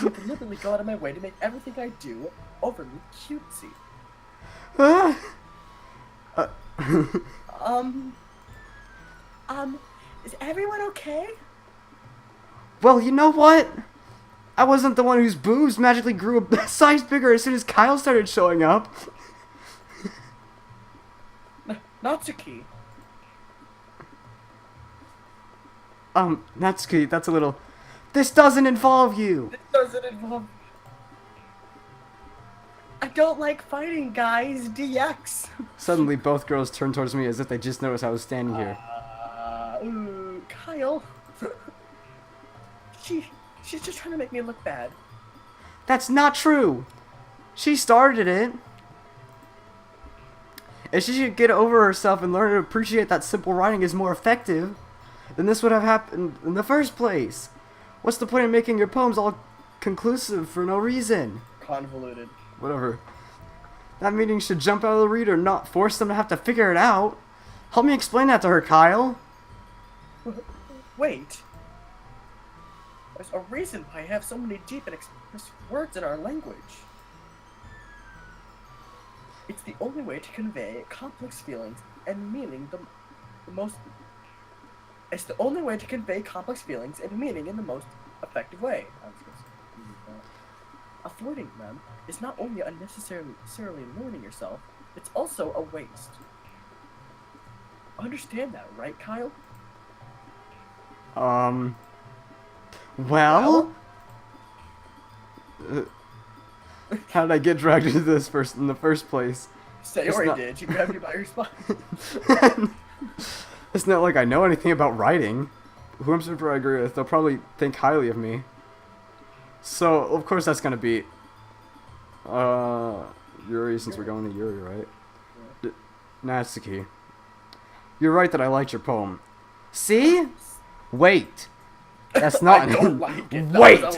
Speaker 3: would deliberately go out of my way to make everything I do overly cutesy.
Speaker 1: Ah.
Speaker 3: Is everyone okay?
Speaker 1: Well, you know what? I wasn't the one whose boobs magically grew a size bigger as soon as Kyle started showing up.
Speaker 3: Natsuki.
Speaker 1: Natsuki, that's a little... This doesn't involve you!
Speaker 3: This doesn't involve... I don't like fighting, guys. DX.
Speaker 1: Suddenly, both girls turned towards me as if they just noticed I was standing here.
Speaker 3: Kyle. She's just trying to make me look bad.
Speaker 1: That's not true! She started it. If she should get over herself and learn to appreciate that simple writing is more effective, then this would have happened in the first place. What's the point of making your poems all conclusive for no reason?
Speaker 3: Convoluted.
Speaker 1: Whatever. That meaning should jump out of the reader, not force them to have to figure it out. Help me explain that to her, Kyle.
Speaker 3: Wait. There's a reason why I have so many deep and expressive words in our language. It's the only way to convey complex feelings and meaning It's the only way to convey complex feelings and meaning in the most effective way. Avoiding them is not only unnecessarily learning yourself, it's also a waste. Understand that, right, Kyle?
Speaker 1: Well? How did I get dragged into this in the first place?
Speaker 3: Sayori did. She grabbed you by your spine.
Speaker 1: It's not like I know anything about writing. Who I'm super agree with, they'll probably think highly of me. So, of course that's gonna be... Yuri, since we're going to Yuri, right?
Speaker 3: Yeah.
Speaker 1: Natsuki. You're right that I liked your poem. See? Wait. That's not.
Speaker 3: I don't like it. That
Speaker 1: Wait.
Speaker 3: was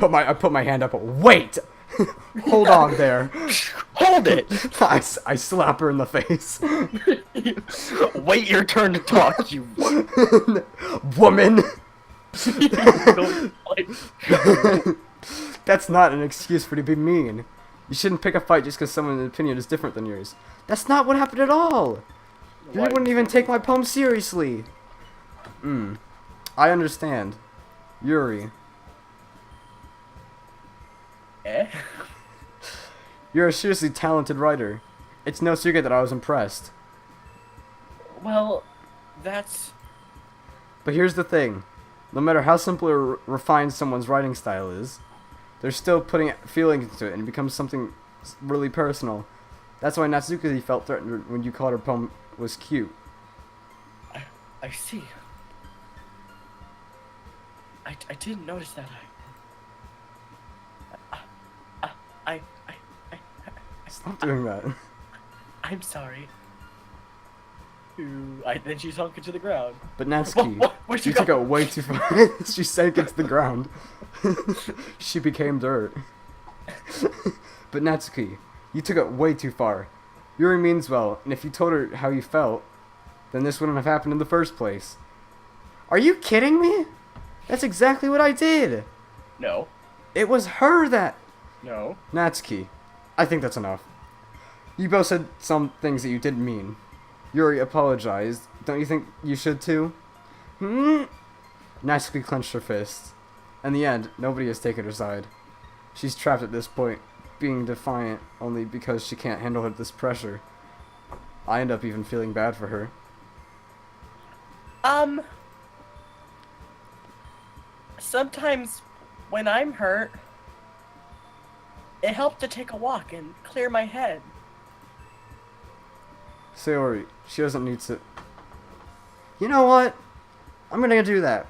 Speaker 3: a lie.
Speaker 1: I put my hand up. Wait. Hold on there.
Speaker 3: Hold it.
Speaker 1: I slap her in the face.
Speaker 3: Wait your turn to talk, you
Speaker 1: Woman.
Speaker 3: don't like.
Speaker 1: That's not an excuse for you to be mean. You shouldn't pick a fight just because someone's opinion is different than yours. That's not what happened at all. You
Speaker 3: Why?
Speaker 1: wouldn't even take my poem seriously. I understand. Yuri,
Speaker 3: Eh?
Speaker 1: you're a seriously talented writer. It's no secret that I was impressed.
Speaker 3: Well, that's.
Speaker 1: But here's the thing. No matter how simple or refined someone's writing style is, they're still putting feeling into it and it becomes something really personal. That's why Natsuki felt threatened when you called her poem was cute.
Speaker 3: I see. I didn't notice that. I
Speaker 1: Stop doing that.
Speaker 3: I'm sorry. Ooh, then she sunk into the ground.
Speaker 1: But Natsuki,
Speaker 3: Where'd she
Speaker 1: you took
Speaker 3: go?
Speaker 1: it way too far. She sank into the ground. She became dirt. But Natsuki, you took it way too far. Yuri means well, and if you told her how you felt, then this wouldn't have happened in the first place. Are you kidding me? That's exactly what I did.
Speaker 3: No.
Speaker 1: It was her that...
Speaker 3: No.
Speaker 1: Natsuki, I think that's enough. You both said some things that you didn't mean. Yuri apologized. Don't you think you should too? Natsuki clenched her fists. In the end, nobody has taken her side. She's trapped at this point, being defiant only because she can't handle this pressure. I end up even feeling bad for her.
Speaker 3: Sometimes when I'm hurt, it helps to take a walk and clear my head.
Speaker 1: Sayori, she doesn't need to... You know what? I'm gonna do that.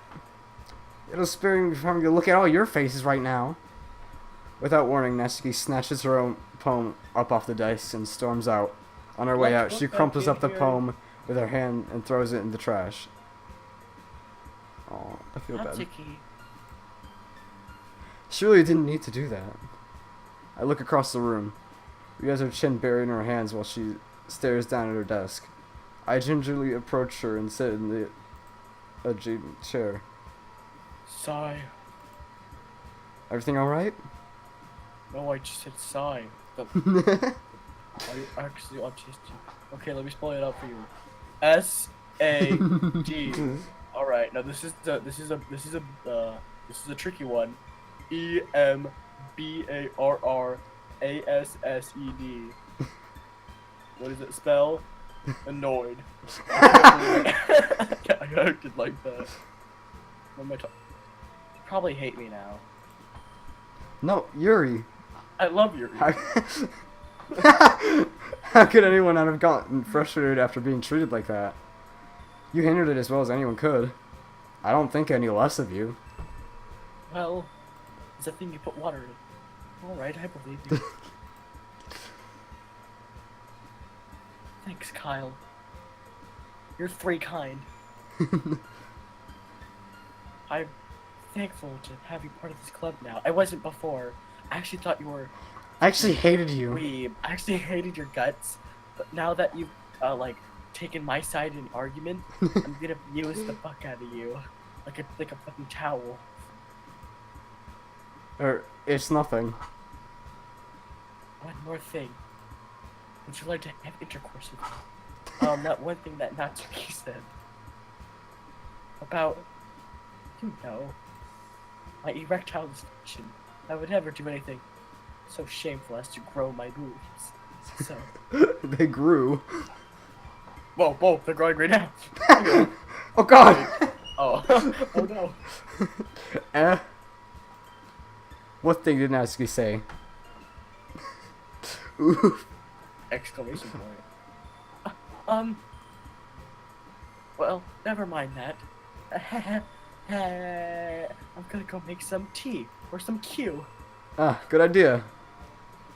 Speaker 1: It'll spare me from having to look at all your faces right now. Without warning, Natsuki snatches her own poem up off the desk and storms out. On her way out, she crumples up the poem with her hand and throws it in the trash. Oh, I feel bad.
Speaker 3: Natsuki.
Speaker 1: She really didn't need to do that. I look across the room. She has her chin buried in her hands while she stares down at her desk. I gingerly approach her and sit in the adjacent chair.
Speaker 3: Sigh.
Speaker 1: Everything alright?
Speaker 3: No, I just said sigh. I actually autistic. Okay, let me spell it out for you. S-A-D. All right, now this is a tricky one. E-M-B-A-R-R-A-S-S-E-D. What does it spell? Annoyed. I acted like that. What am I talking? You probably hate me now.
Speaker 1: No, Yuri.
Speaker 3: I love your.
Speaker 1: How could anyone not have gotten frustrated after being treated like that? You handled it as well as anyone could. I don't think any less of you.
Speaker 3: Well, it's a thing you put water in. Alright, I believe you. Thanks, Kyle. You're three kind. I'm thankful to have you part of this club now. I wasn't before. I actually thought you were
Speaker 1: I actually hated you.
Speaker 3: dweeb. I actually hated your guts. But now that you've, taken my side in an argument, I'm gonna abuse the fuck out of you. Like a fucking towel.
Speaker 1: It's nothing.
Speaker 3: One more thing. Would you like to have intercourse with me? That one thing that Natsuki said. About, my erectile dysfunction. I would never do anything so shameful as to grow my boobs. So.
Speaker 1: They grew.
Speaker 3: Whoa, they're growing right now.
Speaker 1: Oh god!
Speaker 3: Oh. Oh no.
Speaker 1: What thing did Natsuki say? Oof.
Speaker 3: Exclamation point. Well, never mind that. I'm gonna go make some tea or some Q.
Speaker 1: Ah, good idea.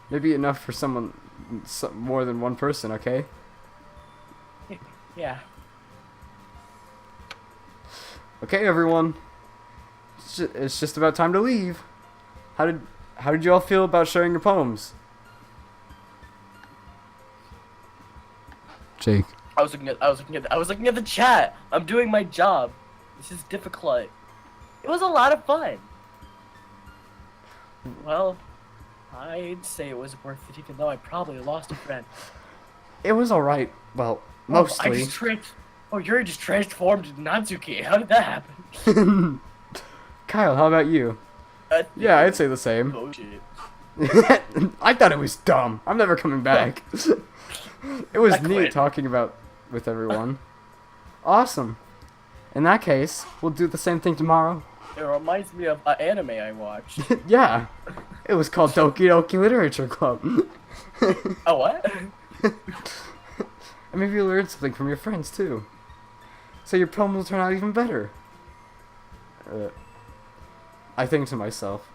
Speaker 1: Maybe enough for more than one person, okay?
Speaker 3: Yeah.
Speaker 1: Okay, everyone. It's just about time to leave. How did you all feel about sharing your poems? Jake.
Speaker 3: I was looking at the chat. I'm doing my job. This is difficult. It was a lot of fun. Well, I'd say it was worth it, even though I probably lost a friend.
Speaker 1: It was alright. Well,
Speaker 3: I
Speaker 1: mostly.
Speaker 3: you're just transformed into Natsuki. How did that happen?
Speaker 1: Kyle, how about you? Yeah, I'd say the same.
Speaker 3: Oh shit.
Speaker 1: I thought it was dumb. I'm never coming back. It was
Speaker 3: I
Speaker 1: neat
Speaker 3: quit.
Speaker 1: talking about with everyone. Awesome. In that case, we'll do the same thing tomorrow.
Speaker 2: It reminds me of an anime I watched.
Speaker 1: Yeah. It was called Doki Doki Literature Club.
Speaker 3: Oh what?
Speaker 1: And maybe you'll learn something from your friends too. So your poem will turn out even better. I think to myself,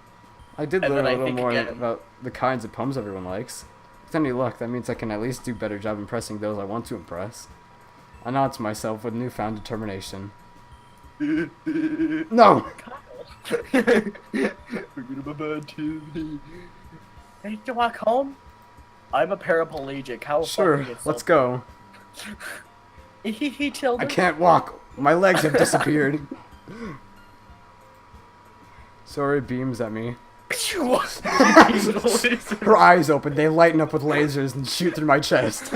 Speaker 1: I did
Speaker 3: And
Speaker 1: learn
Speaker 3: then
Speaker 1: a
Speaker 3: I
Speaker 1: little
Speaker 3: think
Speaker 1: more
Speaker 3: again.
Speaker 1: about the kinds of poems everyone likes. With any luck, that means I can at least do a better job impressing those I want to impress. I nod to myself with newfound determination. No!
Speaker 3: Ready to walk home? I'm a paraplegic. How
Speaker 1: Sure,
Speaker 3: fucking
Speaker 1: let's go.
Speaker 3: He chilled.
Speaker 1: I can't walk. My legs have disappeared. Sorry beams at me. Her eyes open, they lighten up with lasers and shoot through my chest.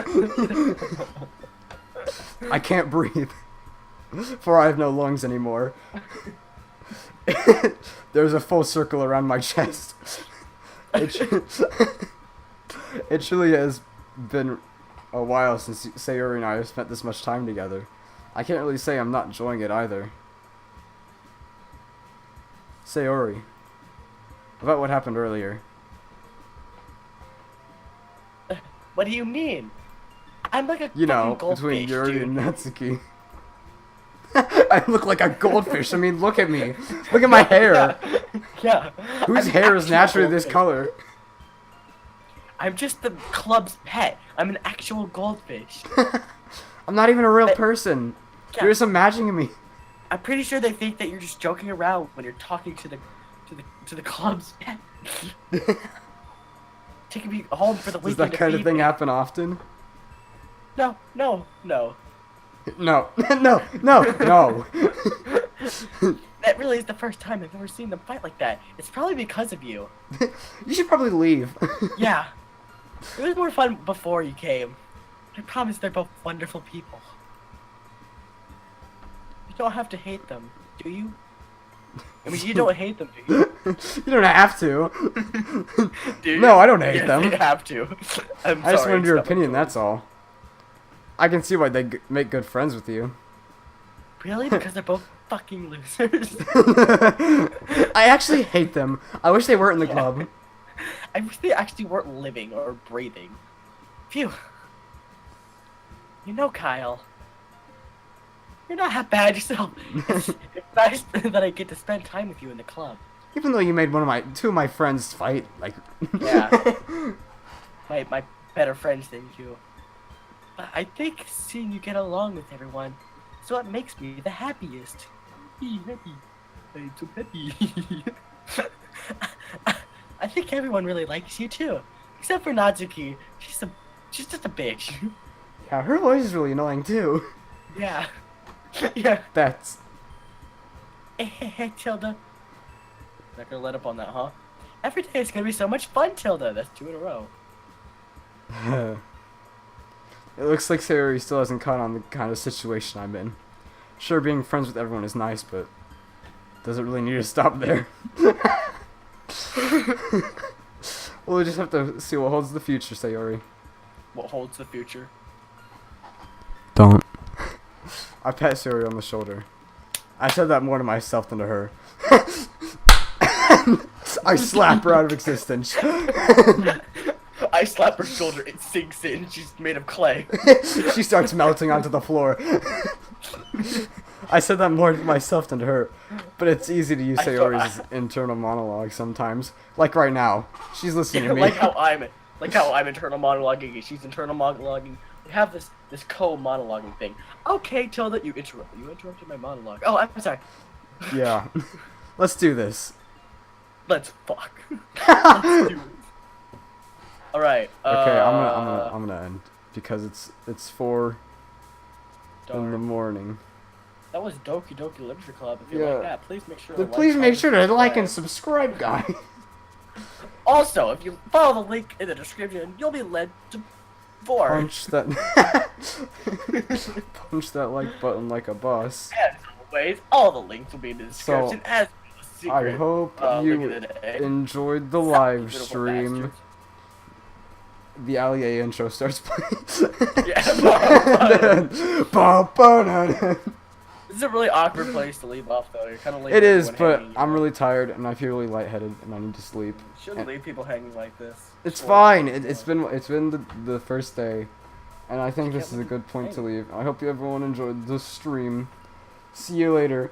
Speaker 1: I can't breathe, for I have no lungs anymore. There's a full circle around my chest. It truly has been a while since Sayori and I have spent this much time together. I can't really say I'm not enjoying it either. Sayori, about what happened earlier.
Speaker 3: What do you mean? I'm like a
Speaker 1: You know,
Speaker 3: fucking
Speaker 1: between
Speaker 3: goldfish,
Speaker 1: Yuri
Speaker 3: dude.
Speaker 1: and Natsuki. I look like a goldfish. I mean, look at me. Look at my hair.
Speaker 3: Yeah.
Speaker 1: Whose
Speaker 3: I'm
Speaker 1: hair is
Speaker 3: actual
Speaker 1: naturally this
Speaker 3: goldfish.
Speaker 1: color?
Speaker 3: I'm just the club's pet. I'm an actual goldfish.
Speaker 1: I'm not even a real
Speaker 3: But-
Speaker 1: person.
Speaker 3: Yeah.
Speaker 1: You're just imagining me.
Speaker 3: I'm pretty sure they think that you're just joking around when you're talking to the club's pet. Taking me home for the
Speaker 1: Does
Speaker 3: weekend.
Speaker 1: that kind of
Speaker 3: feed
Speaker 1: thing
Speaker 3: me.
Speaker 1: happen often?
Speaker 3: No.
Speaker 1: No. No. No. No.
Speaker 3: That really is the first time I've ever seen them fight like that. It's probably because of you.
Speaker 1: You should probably leave.
Speaker 3: Yeah. It was more fun before you came. I promise they're both wonderful people. You don't have to hate them, do you? I mean, you don't hate them, do you?
Speaker 1: You don't have to.
Speaker 3: Do you?
Speaker 1: No, I don't hate
Speaker 3: Yes,
Speaker 1: them.
Speaker 3: You have to. I'm
Speaker 1: I just
Speaker 3: sorry,
Speaker 1: wanted your
Speaker 3: it's not my
Speaker 1: opinion,
Speaker 3: choice.
Speaker 1: that's all. I can see why they make good friends with you.
Speaker 3: Really? Because they're both fucking losers.
Speaker 1: I actually hate them. I wish they weren't in the
Speaker 3: Yeah.
Speaker 1: club.
Speaker 3: I wish they actually weren't living or breathing. Phew. You know, Kyle. You're not that bad yourself. It's nice that I get to spend time with you in the club.
Speaker 1: Even though you made two of my friends fight, like...
Speaker 3: Yeah. My better friends than you. But I think seeing you get along with everyone is what makes me the happiest. Happy. I'm so happy. I think everyone really likes you too. Except for Natsuki. She's just a bitch.
Speaker 1: Yeah, her voice is really annoying too.
Speaker 3: Yeah. Yeah.
Speaker 1: That's...
Speaker 3: Hey, Tilda. Not gonna let up on that, huh? Every day is gonna be so much fun, Tilda. That's 2 in a row.
Speaker 1: It looks like Sayori still hasn't caught on the kind of situation I'm in. Sure, being friends with everyone is nice, but doesn't really need to stop there. We'll just have to see what holds the future, Sayori.
Speaker 3: What holds the future?
Speaker 1: Don't. I pat Sayori on the shoulder. I said that more to myself than to her. I slap her out of existence.
Speaker 3: I slap her shoulder, it sinks in, she's made of clay.
Speaker 1: She starts melting onto the floor. I said that more to myself than to her, but it's easy to use
Speaker 3: I thought-
Speaker 1: Sayori's internal monologue sometimes. Like right now, she's listening to me.
Speaker 3: like how I'm internal monologuing and she's internal monologuing we have this co-monologuing thing. Okay, Tilda, you interrupted my monologue. Oh, I'm sorry.
Speaker 1: Yeah. Let's do this.
Speaker 3: Let's fuck. Let's do it. All right.
Speaker 1: Okay, I'm gonna end because it's 4 in the morning.
Speaker 3: That was Doki Doki Literature Club. If you
Speaker 1: Yeah.
Speaker 3: like that, please make sure. To
Speaker 1: Please
Speaker 3: like,
Speaker 1: make sure to like
Speaker 3: subscribe.
Speaker 1: and subscribe, guys.
Speaker 3: Also, if you follow the link in the description, you'll be led to Vor.
Speaker 1: Punch that punch that like button like a boss.
Speaker 3: As always, all the links will be in the description.
Speaker 1: So,
Speaker 3: as well as secret,
Speaker 1: I hope
Speaker 3: link
Speaker 1: you
Speaker 3: of the day.
Speaker 1: enjoyed the
Speaker 3: Suck,
Speaker 1: live
Speaker 3: beautiful
Speaker 1: stream.
Speaker 3: bastards.
Speaker 1: The Allier intro starts playing.
Speaker 3: Yeah. This is a really awkward place to leave off, though. You're kind of
Speaker 1: It is, but I'm really tired and I feel really lightheaded and I need to sleep.
Speaker 3: Shouldn't leave people hanging like this.
Speaker 1: It's
Speaker 3: Sure.
Speaker 1: fine. It's been the first day, and I think this is a good point to leave. I hope everyone enjoyed the stream. See you later.